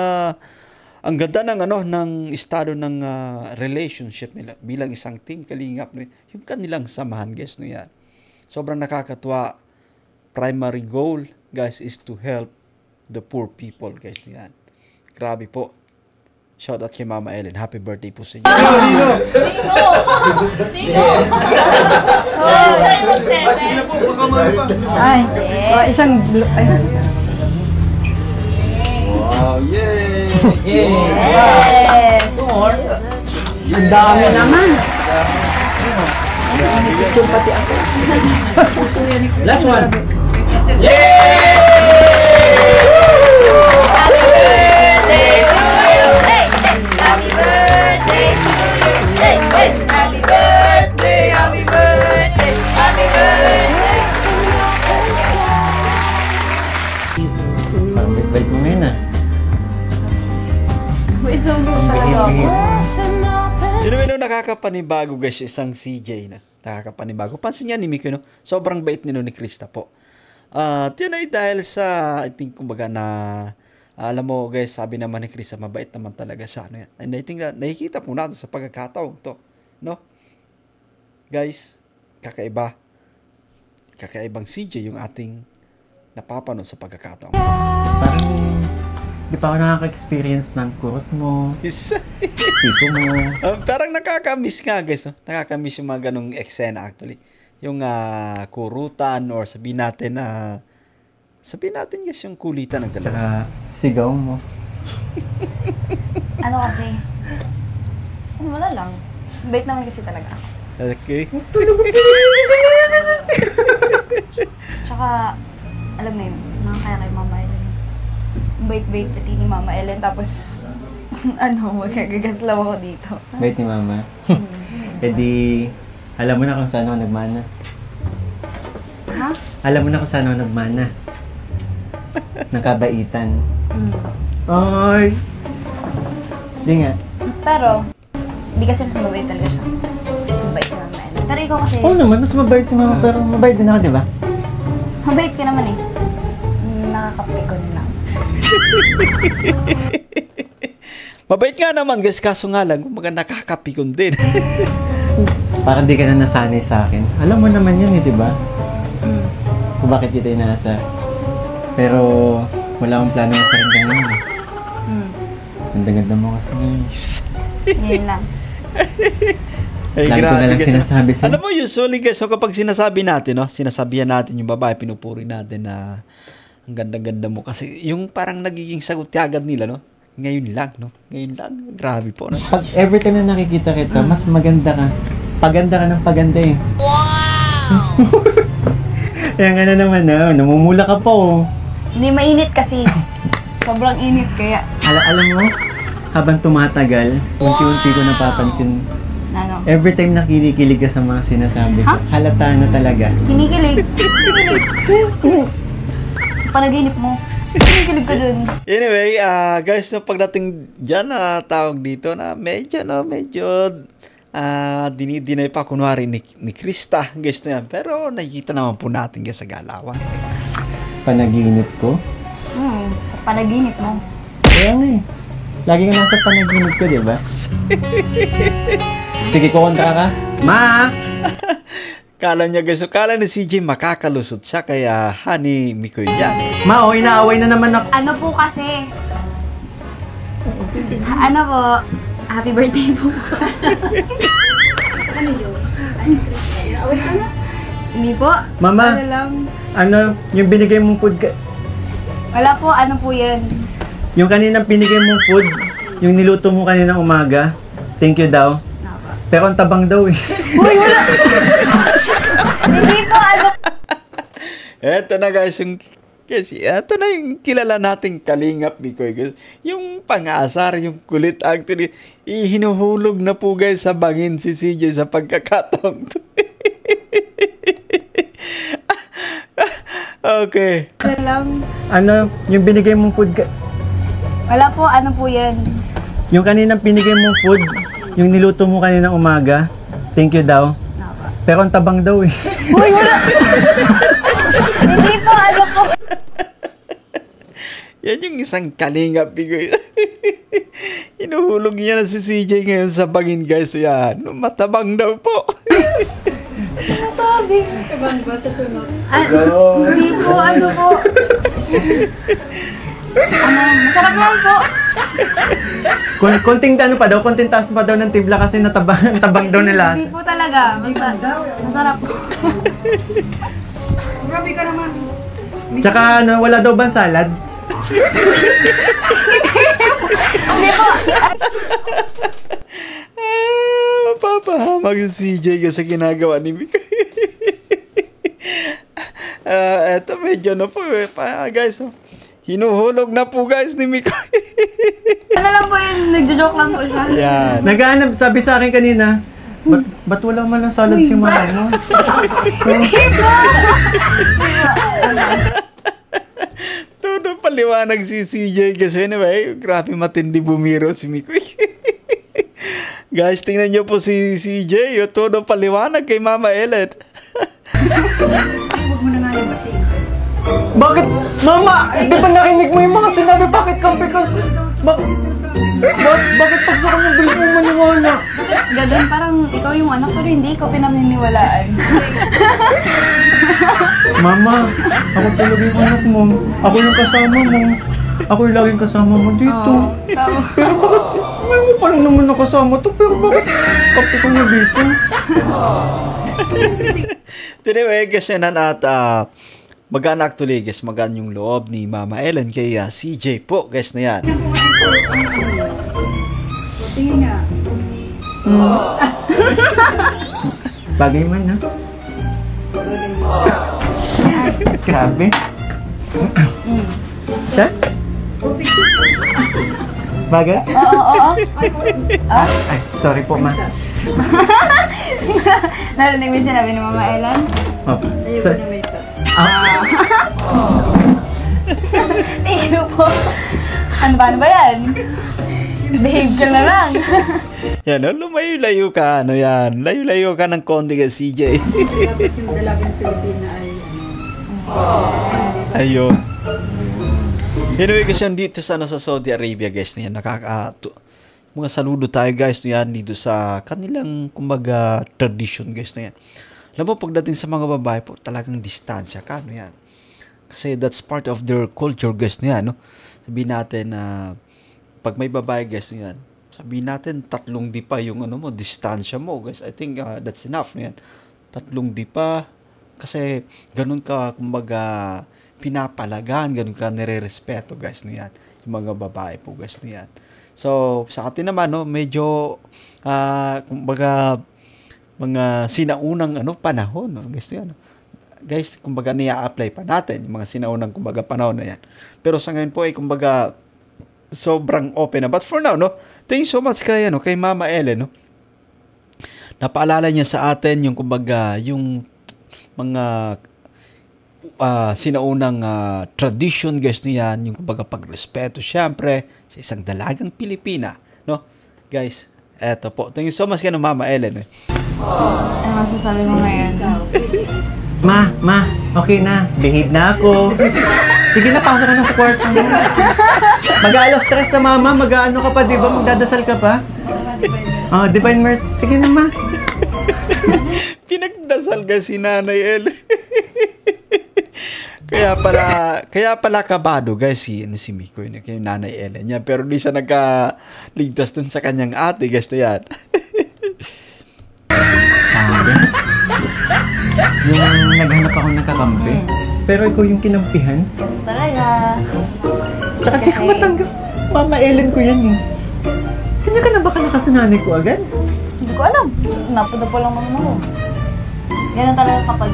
S3: ang ganda ng ng estado ng relationship nila bilang isang team Kalingap, no? Yung kanilang samahan, guys, no yan. Sobrang nakakatuwa. Primary goal, guys, is to help the poor people, guys, no yan. Grabe po. Shout out kay Mama Ellen. Happy birthday po sa inyo.
S2: Dino! Siya yung mag-send.
S5: Sige na po, baka pa.
S4: Ay, isang
S5: Wow, yay!
S2: Yes!
S4: ang dami naman.
S6: Last one.
S2: Happy birthday to you! Hey! Happy birthday to you! Hey! Happy birthday! Happy birthday! Happy birthday!
S1: Bait mo ngayon
S2: Wait lang po talaga ako.
S3: Sino may nakakapanibago, guys, isang CJ na nakakapanibago. Pansin niya ni Miko, no? Sobrang bait ni Krista po. Yan ay dahil sa, I think, kumbaga na, alam mo, guys, sabi naman ni Krista, mabait naman talaga siya. No? And I think na nakikita po natin sa pagkakataon to. No? Guys, kakaibang CJ yung ating napapanood sa pagkakataon.
S1: Parang di pa ako nakaka-experience ng kurot mo, siko mo.
S3: Parang nakakamiss nga, guys. No? Nakakamiss yung mga ganong eksena actually. yung kurutan or sabihin natin guys yung kulitan ng dalawa.
S1: Tsaka sigaw mo.
S2: Ano kasi? Wala lang. Bait naman kasi talaga ako.
S3: Okay.
S2: Tsaka, alam mo yun, nakakaya kay Mama Ellen. Bait-bait pati ni Mama Ellen, tapos, magagaslaw ako dito.
S1: Bait ni Mama. E di, alam mo na kung saan ako nagmana.
S2: Ha?
S1: Alam mo na kung saan ako nagmana. Nakabaitan. Ay! Di nga.
S2: Pero, di kasi mas mabait talaga siya. Mas mabait si Mama Ellen. Pero ikaw kasi,
S1: Oo naman, mas mabait si Mama, pero mabait din ako, di ba?
S2: mabait ka naman eh. Nakakapikon lang.
S3: Mabait nga naman guys, kaso nga lang, kumbaga nakakapikon din.
S1: Parang di ka na nasanay sa akin. Alam mo naman yan eh, di ba? Kung bakit kita inasa. Pero, wala akong plano sa rin ganyan eh. Ganda-ganda mo kasi guys.
S2: Ngayon lang.
S3: Ay,
S1: Lagi ko na lang
S3: guys.
S1: sinasabi sa'yo.
S3: Alam mo, usually guys, so kapag sinasabi natin, no, sinasabihan natin yung babae, pinupuri natin na ang ganda-ganda mo. Kasi yung parang nagiging sagot agad nila, no? Ngayon lang, no? Ngayon lang. Grabe po, no?
S1: Pag every time na nakikita kita, mas maganda ka. Paganda ka ng paganda eh. Wow! Kaya nga na naman na, namumula ka pa oh.
S2: Hindi mainit kasi. Sobrang init kaya.
S1: Alam mo, habang tumatagal, unti-unti ko napapansin.
S2: Ano?
S1: Every time nakikilig ka sa mga sinasabi ko, halata na talaga.
S2: Kinikilig. Kinikilig. Sa panaginip mo. Kinikilig ka dun.
S3: Anyway, guys, so pagdating dyan, tawag dito na medyo dinidinay pa kunwari ni Krista, guys na yan. Pero nakikita naman po natin guys sa galawan.
S1: Panaginip ko?
S2: Sa panaginip mo.
S1: Kaya nga eh. Lagi ka nasa panaginip ko, di ba? Sige, kukontra ka. Ma!
S3: Kala niya guys, so kala ni CJ makakalusot siya, kaya honey Mikoy yan.
S1: Ma, oh, inaaway na naman ako.
S2: Ano po kasi? Ano po? Happy birthday po. Ano yun? Hindi po.
S1: Mama.
S2: Ano lang?
S1: Ano, yung binigay mong food ka...
S2: Wala po, ano po yan?
S1: Yung kaninang binigay mong food, yung niluto mo kaninang umaga, thank you daw. Pero ang tabang daw eh.
S2: Uy, wala! Hindi po, ano?
S3: Eto na guys, eto na yung kilala nating Kalingap Mikoy guys. Yung pang-aasar, yung kulit actually, hinuhulog na po guys sa bangin si CJ sa pagkakataong to. Okay.
S2: Wala lang.
S1: Ano, yung binigay mong food ka...
S2: Wala po, ano po yan?
S1: Yung kaninang binigay mong food, yung niluto mo kaninang umaga, thank you daw. Pero ang tabang daw eh.
S2: Uy, wala! Hindi po, ano po?
S3: Yan yung isang Kalingap Mikoy. Hinuhulog niya na si CJ ngayon sa bangin guys. Yan, matabang daw po.
S2: Sinasabi. Tabang ba sa sunod? Hindi po, ano po? Masarap naman po.
S1: Konting ano pa daw, konting taas pa daw ng tibla kasi natabang daw nila.
S2: Hindi po talaga. Masarap po.
S4: Grabe ka naman.
S1: Tsaka ano, wala daw bang salad?
S2: Hindi po.
S3: Mapapahamag si CJ kasi ginagawa ni Mikoy. Eto medyo na po guys. Hinuhulog na po guys ni Mikoy.
S2: Ano lang po yun, nagjo-joke lang po siya.
S3: Yan.
S1: Naghahanap, sabi sa akin kanina, ba't wala man lang salad si mama mo?
S3: Todo paliwanag si CJ kasi anyway, grabe matindi bumiro si Mikoy. Guys, tingnan nyo po si CJ, yung todo paliwanag kay Mama Ellen.
S4: Huwag mo na nga yung batiin.
S1: Bakit? Mama, di ba nakinig mo yung mga sinabi? Bakit kampi ka? Bakit pag sa kanya bilis mo maniwala?
S2: Ganun, parang ikaw yung anak pero hindi ikaw pinaniniwalaan.
S1: Mama, ako talaga yung anak mo. Ako yung kasama mo. Ako yung laging kasama mo dito.
S2: Tama.
S1: Pero bakit, may mo pa lang naman nakasama to, pero bakit kapit ko mo dito?
S3: Anyway, guys, yan at magaan actually, guys, magaan yung loob ni Mama Ellen kay CJ po, guys, na yan.
S4: Tingin nga.
S1: Bagay man, ha? Grabe. Siya? Bagay?
S2: Oo.
S1: Ay, sorry po, ma.
S2: Narinig mo yung sinabi ni Mama Ellen?
S1: Opo.
S4: Ayoko na may touch.
S2: Thank you po. Ano ba yan? Behave ka na lang.
S3: Yan, lumayo-layo ka, ano yan. Layo-layo ka ng konti kay CJ.
S4: Dapat yung dalagang Pilipina ay
S3: Ayun. Anyway, guys, yan dito sa Saudi Arabia, guys, na yan, mga saludo tayo, guys, na yan, dito sa kanilang, kumbaga, tradition, guys, na yan. Alam mo, pagdating sa mga babae po, talagang distansya ka, ano yan. Kasi that's part of their culture, guys, na yan, no? Sabihin natin na, pag may babae, guys, na yan, sabihin natin, 3 dipa yung, ano mo, distansya mo, guys. I think that's enough, na yan. 3 dipa, kasi, ganun ka, kumbaga, pinapalagaan, ganun ka nire-respeto, guys, na yan. Yung mga babae po, guys, na yan. So, sa atin naman, no, medyo, kumbaga, mga sinaunang panahon, no, guys, na yan. Guys, kumbaga, niya-apply pa natin, yung mga sinaunang, kumbaga, panahon na yan. Pero sa ngayon po, kumbaga, sobrang open na. But for now, no, thank you so much kay Mama Ellen, no. Napaalala niya sa atin yung, kumbaga, yung mga sinaunang tradition, guys, niyan, yung kumbaga pagrespeto syempre sa isang dalagang Pilipina, no? Guys, eto po. Thank you so much kay Mama Ellen.
S2: Ano masasabi mo ngayon?
S1: Ma, okay na. Behave na ako. Sige na, pasok ka na sa kwarto mo. Mag-aalas 3 na, Mama. Mag-ano ka pa, di ba? Magdadasal ka pa? Divine Mercy. Sige na, Ma.
S3: Pinagdasal ka si Nanay Ellen. Kaya pala kabado, guys, si Miko, yun, kay Nanay Ellen niya. Pero di siya nagkaligtas dun sa kanyang ate, guys, to yan.
S1: Yung naghanap ako ng kakampi. Pero ikaw yung kinampihan.
S2: Talaga.
S1: Tsaka di ka matanggap. Mama Ellen ko yan, eh. Kanya ka na ba kalakas sa nanay ko agad?
S2: Hindi ko alam. Napunta pa lang naman ako. Ganun talaga kapag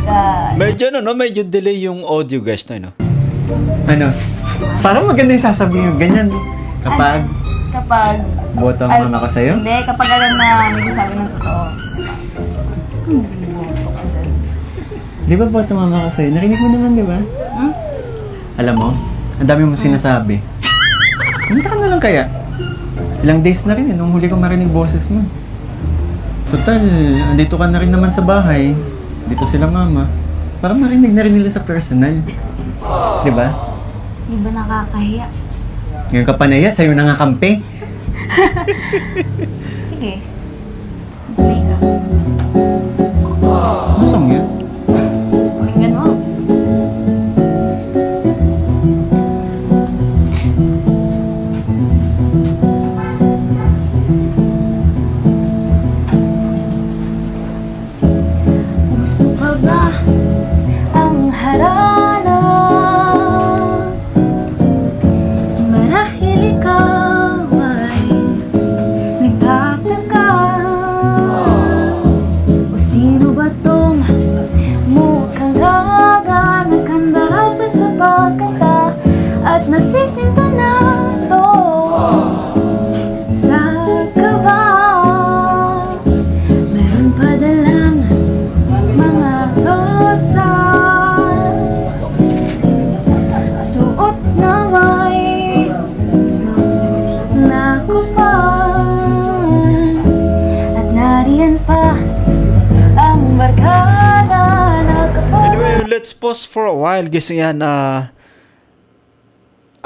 S3: Medyo delay yung audio, guys, no?
S1: Ano? Parang maganda yung sasabihin yung ganyan. Kapag boto ang mama ko sa'yo?
S2: Hindi, kapag alam na nagsasabi ng totoo.
S1: Di ba boto mama ko sa'yo? Narinig mo naman, di ba? Alam mo, ang dami mo sinasabi. Punta ka na lang kaya. Ilang days na rin nung huli ko marinig boses mo. Total, andito ka na rin naman sa bahay. Dito sila mama. Parang marinig na rin nila sa personal. Di ba?
S2: Di ba nakakahiya?
S1: Ngayon ka pa naya, sa'yo nangakampi.
S2: Sige. Dali ka.
S1: Ano song yun?
S2: Pakinggan mo. Gusto pa ba ang harana? Marahil ikaw ay nagtataka. O sino ba tong mukhang gaga, nagkanda pa sa pagkanta at nasisinta na to sa kaba. Meron pa dalang mga rosas, suot na may nakupas, at nariyan pa ang barkada na kapag.
S3: Anyway, let's pause for a while, guys. Yan,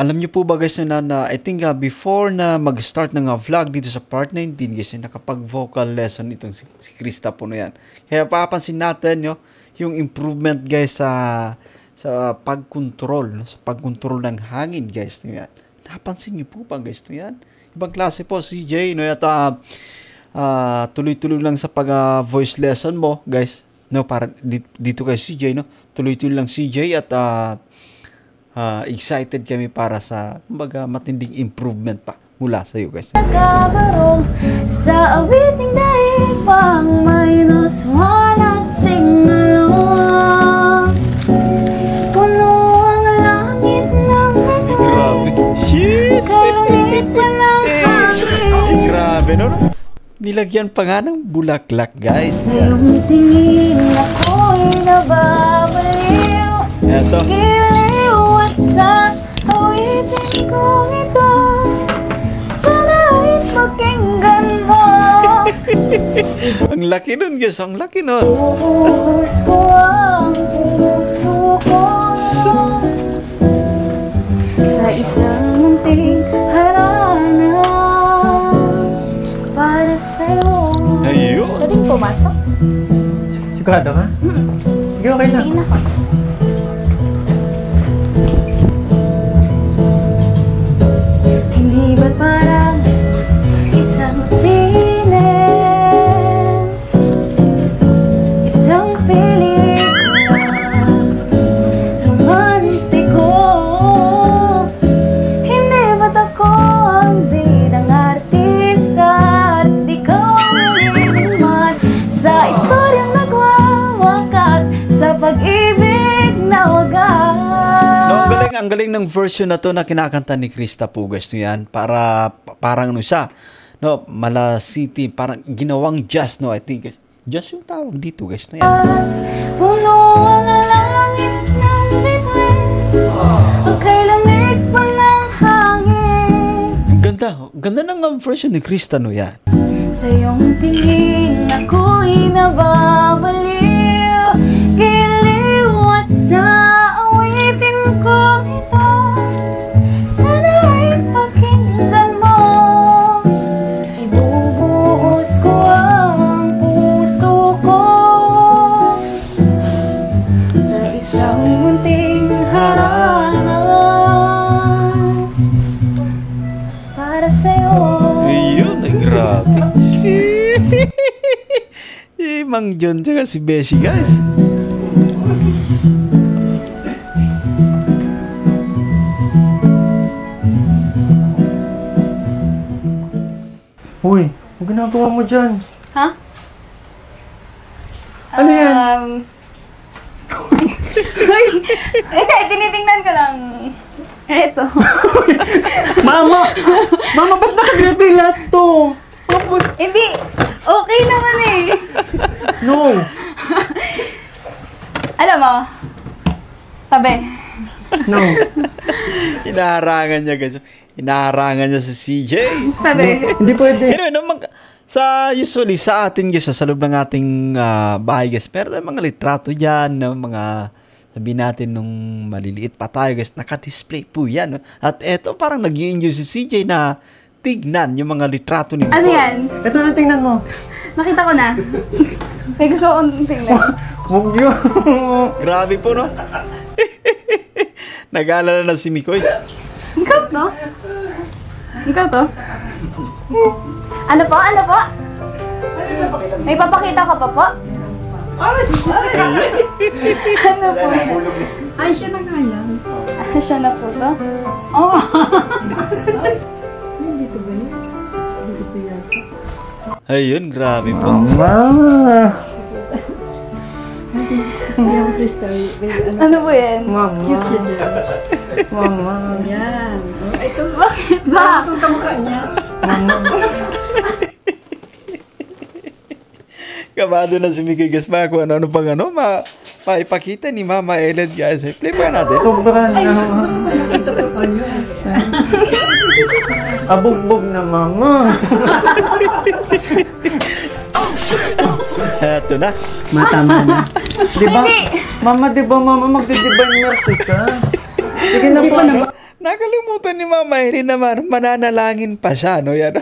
S3: alam niyo po ba, guys, na I think before na mag-start ng vlog dito sa part 19, guys, nakapag-vocal lesson itong si Krista po na yan. Kaya papansin natin yung improvement, guys, sa pag-control, no? Sa pag-control ng hangin, guys. Yan. Napansin niyo po ba guys no yan? Ibang klase po si CJ no, at tuloy-tuloy lang sa pag voice lesson mo guys. No, para dito kay CJ no. Tuloy-tuloy lang CJ at excited kami para sa kumbaga matinding improvement pa mula sa iyo guys.
S2: Nagkabarong sa awiting daig pang -1 at singalong. Puno ang langit ng
S3: Grabe. Sheesh.
S2: kalamit pa ng hangin.
S3: Grabe no. Nilagyan pa nga ng bulaklak guys.
S2: Sa iyong tingin ako'y nababaliw.
S3: Eto.
S2: Giliw at sa awitin kong ito, sana'y pakinggan mo.
S3: Ang laki nun guys, ang laki nun.
S2: Buhos ko ang puso ko sa isang munting harana para sa'yo.
S3: Ayun.
S2: Pwedeng pumasok?
S1: Sigurado ka? Sige, okay na.
S2: Hindi na ako. Hindi ba't parang isang sine, isang pelikula romantiko? Hindi ba't ako ang bidang artista at ikaw ang man sa istoryang nagwawakas sa pag-ibig na wagas?
S3: No, ang galing ng version na to na kinakanta ni Krista po guys no yan. Parang ano siya. No, Mala City, parang ginawang jazz no, I think guys. Jazz yung tawag dito guys no yan.
S2: Puno ang langit ng bituin, ang kailamig pa ng hangin.
S3: Ang ganda ng version ni Krista no yan.
S2: Sa iyong tingin ako'y nababaliw, giliw at sa awitin ko ito, sana'y pakinggan mo. Ibubuhos ko ang puso ko sa isang munting harana para sa'yo.
S3: Ayun, ay grabe. Mang John tsaka si Beshi guys.
S1: Uy, ang ginagawa mo dyan?
S2: Ha?
S1: Ano yan?
S2: Hindi, tinitingnan ko lang. Eto.
S1: Mama! Mama, ba't naka-display lahat to?
S2: Hindi. Okay naman eh.
S1: No!
S2: Alam mo, tabi.
S1: No!
S3: Inaharangan niya guys. Inaharangan niya si CJ.
S2: Tabi.
S1: Hindi pwede.
S3: Anyway, no, usually sa atin guys, sa loob ng ating bahay guys, meron tayong mga litrato dyan, no, mga sabi natin nung maliliit pa tayo guys, naka-display po yan. No? At eto parang nag-i-enjoy si CJ na tignan yung mga litrato ni
S2: Ano yan?
S1: Ito na, tingnan mo.
S2: Nakita ko na. May gusto kong tingnan.
S1: Huwag yun.
S3: Grabe po no. Nag-aalala na si Mikoy.
S2: Ikaw to? Ikaw to? Ano po? Ano po? May papakita ka pa po? Ano po?
S4: Ay, siya na nga yan.
S2: Siya na po to? Oh.
S4: Dito ba yun? Dito yata.
S3: Ayun, grabe po.
S1: Mama!
S4: Yan, Crystal.
S2: Ano po yan?
S1: Mama!
S4: Cute siya dyan.
S1: Mama!
S4: Yan. Oh, ito.
S2: Bakit ba?
S4: Kung kamukha niya.
S3: Kabado na si Mikoy guys. Baka kung ano pang maipakita ni Mama Ellen guys. Play pa natin.
S1: Sobra na.
S4: Gusto ko nakita ko kayo.
S1: Abugbog na, Mama!
S3: Eto na.
S4: Matama na.
S1: Diba? Mama, diba, Mama, magdi-divine mercy ka? Sige na po.
S3: Nakalimutan ni Mama Ellen naman. Mananalangin pa siya. No? Yan.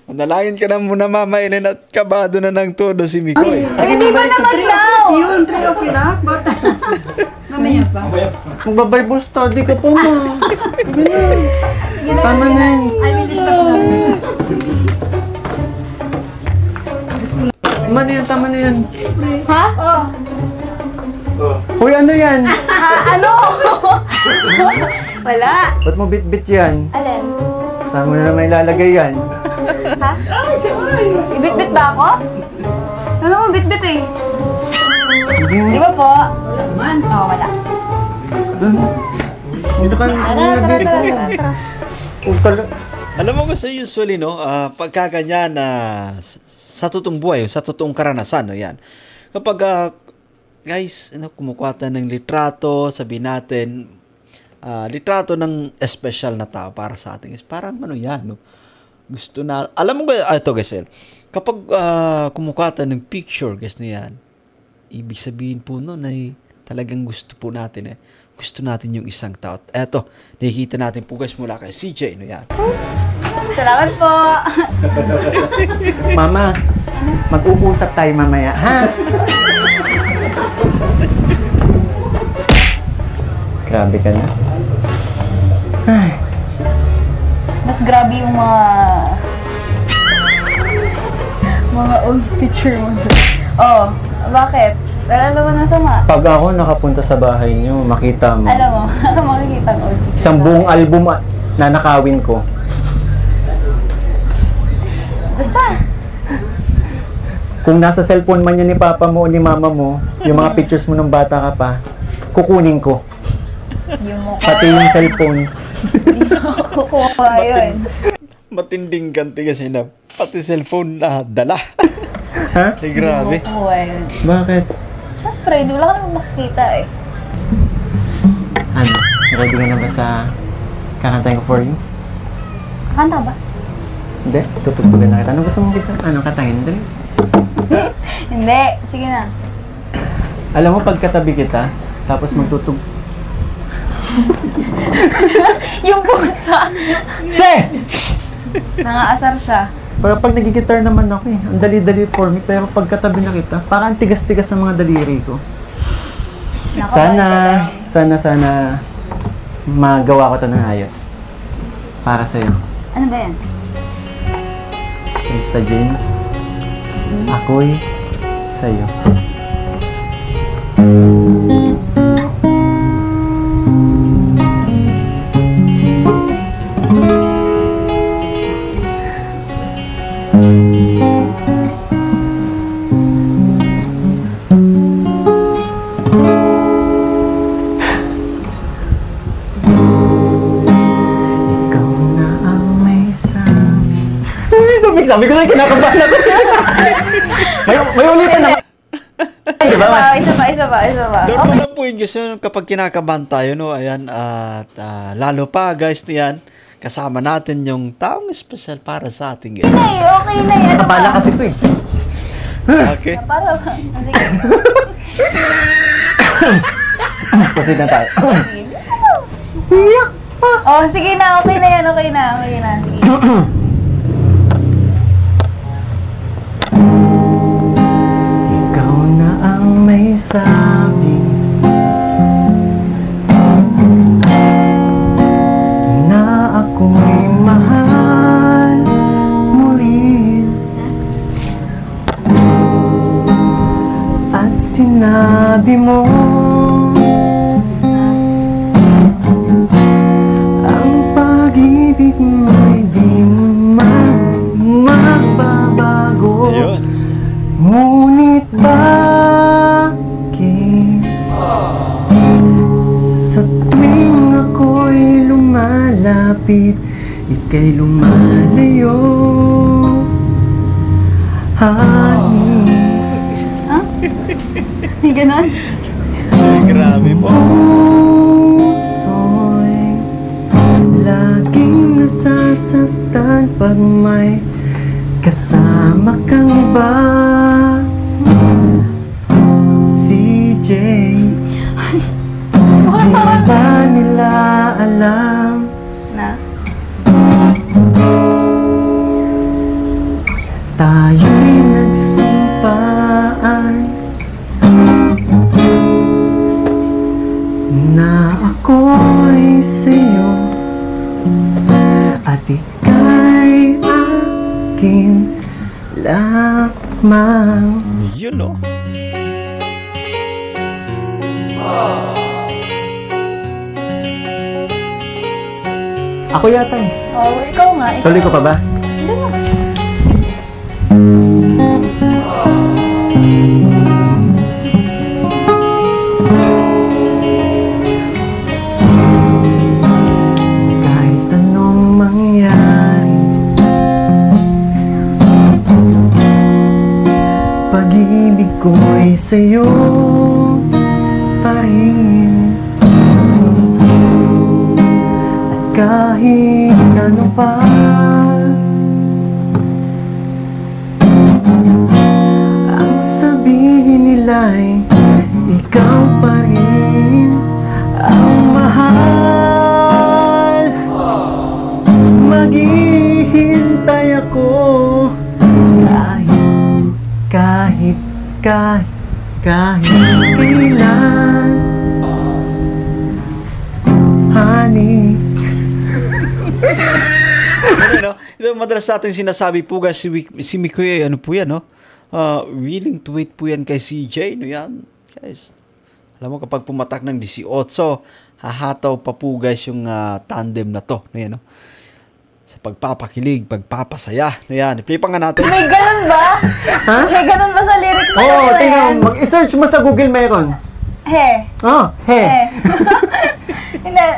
S3: Manalangin ka na muna Mama Ellen at kabado na ng todo si Mikoy.
S2: Hindi ba naman daw?
S4: Yun, 3 okay na. Bata. Mamaya pa.
S1: Magba-Bible study ka pa, Ma. Tama na yan.
S4: I will stop na.
S1: Tama na yan, tama na yan.
S2: Ha?
S1: Uy, ano yan?
S2: Ha? Ano? Wala.
S1: Ba't mo bit-bit yan?
S2: Alin?
S1: Saan mo na naman ilalagay yan?
S2: Ha? Ibit-bit ba ako? Ano mo bit-bit eh? Di ba po? Oo, wala.
S1: Dito ka nilagay ko.
S3: Alam mo kasi usually, no, pagka ganyan na sa totoong buhay, sa totoong karanasan, no, yan. Kapag, guys, kumukuha tayo ng litrato, sabihin natin, litrato ng espesyal na tao para sa atin. Parang ano yan, no? Gusto na, alam mo ba, ito guys, kapag kumukuha tayo ng picture, guys, no yan, ibig sabihin po nun ay talagang gusto po natin gusto natin yung isang tao. Eto, nakikita natin po guys mula kay CJ, no yan.
S2: Salamat po.
S1: Mama, mag-uusap tayo mamaya, ha? Grabe ka na. Ay.
S2: Mas grabe yung mga old picture mo. Oh, bakit? Wala naman ang sama.
S1: Pag ako nakapunta sa bahay niyo, makita mo.
S2: Alam mo, makikita ang old picture.
S1: Isang buong album na nakawin ko.
S2: Basta.
S1: Kung nasa cellphone man yan ni papa mo o ni mama mo, yung mga pictures mo nung bata ka pa, kukunin ko.
S2: Yung mukha.
S1: Pati yung cellphone.
S2: Kukuha yun.
S3: Matinding ganti kasi na pati cellphone na dala.
S1: Ha?
S3: Grabe.
S2: Kukuha yun.
S1: Bakit?
S2: Siyempre, wala ka naman makikita eh.
S1: Ano? Ready ka na ba sa kakantahin ko for you?
S2: Kanta ba?
S1: Hindi, tutugtugan na kita. Ano gusto mong kita? Ano kantahin? Dali.
S2: Hindi. Sige na.
S1: Alam mo, pagkatabi kita, tapos magtutug...
S2: Yung pusa.
S1: Se!
S2: Nangaasar siya.
S1: Pag nagigitar naman ako ang dali-dali for me, pero pagkatabi na kita, parang tigas-tigas ng mga daliri ko. Sana magawa ko ito ng ayos. Para sa'yo.
S2: Ano ba yan?
S1: Krista Jane, ako'y sa'yo. Sabi ko sa'yo, kinakabahan ako. may ulitan naman.
S2: Isa pa.
S3: Doon lang po yun kasi kapag kinakabahan tayo, no, ayan, at lalo pa guys, no, yan, kasama natin yung taong espesyal para sa ating guys.
S2: Okay na yan.
S1: Napala kasi ito eh.
S3: Okay.
S2: Para ba? Sige.
S1: Proceed na tayo.
S2: Oh, sige na. Okay na yan. Okay na. Sige.
S1: May sabi na ako'y mahal mo rin, at sinabi mo ang pag-ibig mo'y di magbabago. Ngunit sa tuwing ako'y lumalapit, ika'y lumalayo, honey.
S2: Ha? May ganon?
S3: Grabe po.
S1: Puso'y laging nasasaktan pag may kasama kang iba. CJ, di ba nila alam
S2: na
S1: tayo'y nagsumpaan na ako'y sa'yo lamang.
S3: Yun, no?
S1: Ako yata eh.
S2: Oh, ikaw nga.
S1: Tuloy ko pa ba? Kahit anong mangyari, pag-ibig ko'y sa'yo pa rin. At kahit ano pa, ang sabihin nila'y ikaw pa rin ang mahal. Maghihintay ako kahit kailan, honey.
S3: Ano, ito madalas natin sinasabi po guys, si Mikoy, ano po yan, no? Willing to wait po yan kay CJ, no yan? Guys, alam mo kapag pumatak ng 18, hahataw pa po guys yung tandem na to, no yan, no? Sa pagpapakilig, pagpapasaya, no yan. I-play pa nga natin.
S2: May ganun ba?
S1: Ha?
S2: May ganun ba sa lyrics na
S1: Oo,
S2: yan?
S1: tingnan, mag-search mo sa Google meron.
S2: He.
S1: Oh, he.
S2: Hindi.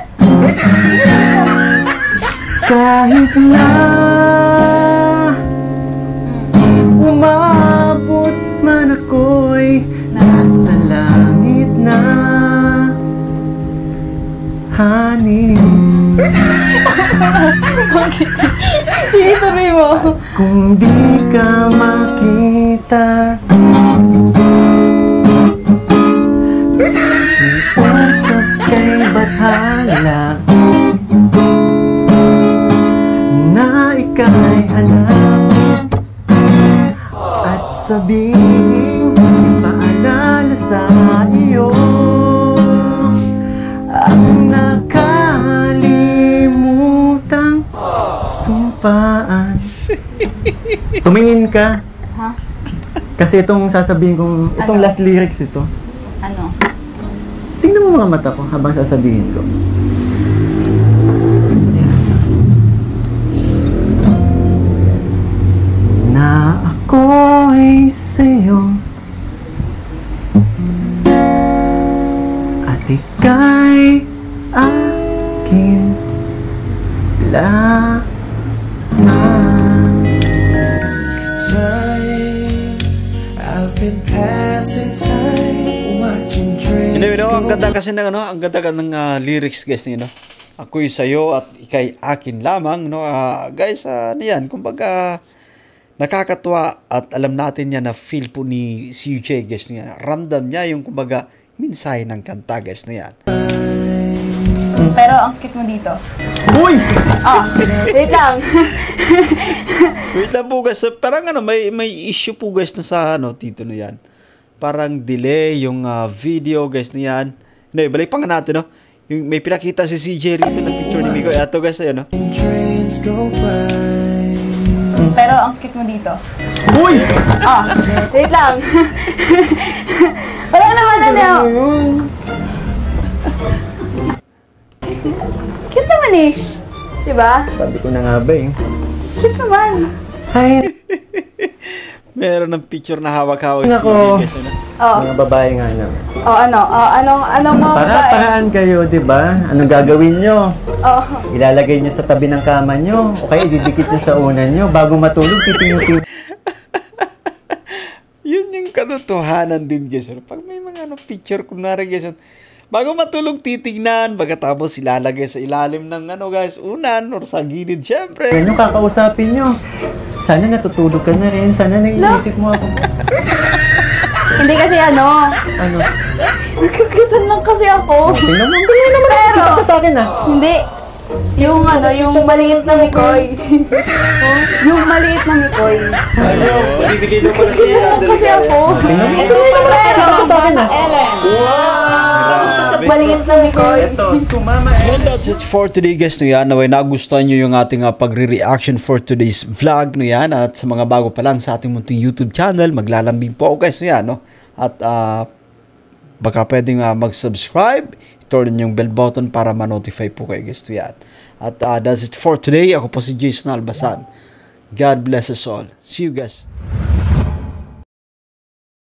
S1: Kahit na umabot man ako'y nasa langit na, honey.
S2: Tuloy mo.
S1: Kung di ka makita, usap kay bathala na ika'y hanapin at sabihin paalala sa iyo ang nakalimutang sumpaan. Tumingin ka.
S2: Ha?
S1: Kasi itong sasabihin kong, itong
S2: Ano?
S1: last lyrics ito.
S2: Ano?
S1: Tingnan mo mga mata ko habang sasabihin ko. Na ako'y sa'yo at ika'y akin lamang.
S3: Ang ganda kasi ng ano, ang ganda ng lyrics guys, you know. Ako'y sa'yo at ika'y akin lamang, no. Guys, ano yan, kumbaga nakakatuwa at alam natin yan na feel po ni CJ guys, no yan. Ramdam niya yung kumbaga mensahe ng kanta guys, no yan.
S2: Pero ang cute mo dito.
S1: Uy!
S2: Ah, wait lang.
S3: Wait lang po guys, parang ano, may issue po guys na sa ano, tito no yan. Parang delay yung video guys na yan. No, balik pa nga natin, no? Yung may pinakita si CJ rito na picture ni Mikoy. Ato guys, ayan, no?
S2: Pero ang cute mo dito.
S1: Uy!
S2: Ah, wait lang. Wala naman ano. Cute naman eh. Diba?
S1: Sabi ko na nga ba eh.
S2: Cute naman.
S1: Hi!
S3: Meron ng picture na hawak-hawak si
S1: Ako.
S3: CJ guys, ano?
S2: Oh.
S1: Mga babae nga lang.
S2: Oh, ano? Anong mga babae?
S1: Para-paraan kayo, di ba? Anong gagawin nyo?
S2: Oh.
S1: Ilalagay nyo sa tabi ng kama nyo. O kaya ididikit nyo sa unan nyo. Bago matulog, titingin.
S3: Yun yung katotohanan din guys. Pag may mga ano, picture, kunwari guys, bago matulog titignan, pagkatapos ilalagay sa ilalim ng ano guys, unan or sa gilid syempre.
S1: Ano kakausapin nyo? Sana natutulog ka na rin. Sana naiisip mo ako.
S2: Hindi kasi ano.
S1: Ano?
S2: Nagkakitan lang kasi ako.
S1: Tingnan mo. Hindi naman
S2: Pero,
S1: nakikita ka sa akin ah.
S2: Hindi. Yung ano, yung maliit na Mikoy. Yung maliit na Mikoy.
S6: Bibigay daw pala siya.
S2: Nagkakitan lang kasi ako.
S1: Tingnan mo. Hindi naman nakikita ka sa akin ah.
S3: Grabe.
S2: Maliit na Mikoy.
S1: Ito, to Mama
S3: And that's it for today guys, no yan. Naway nagustuhan nyo yung ating pagre-reaction for today's vlog, no yan. At sa mga bago pa lang sa ating munting YouTube channel, maglalambing po ako guys, no yan, no. At baka pwedeng mag-subscribe, i-turn yung bell button para ma-notify po kayo guys, no yan. At that's it for today. Ako po si Jason Albasan. God bless us all. See you guys.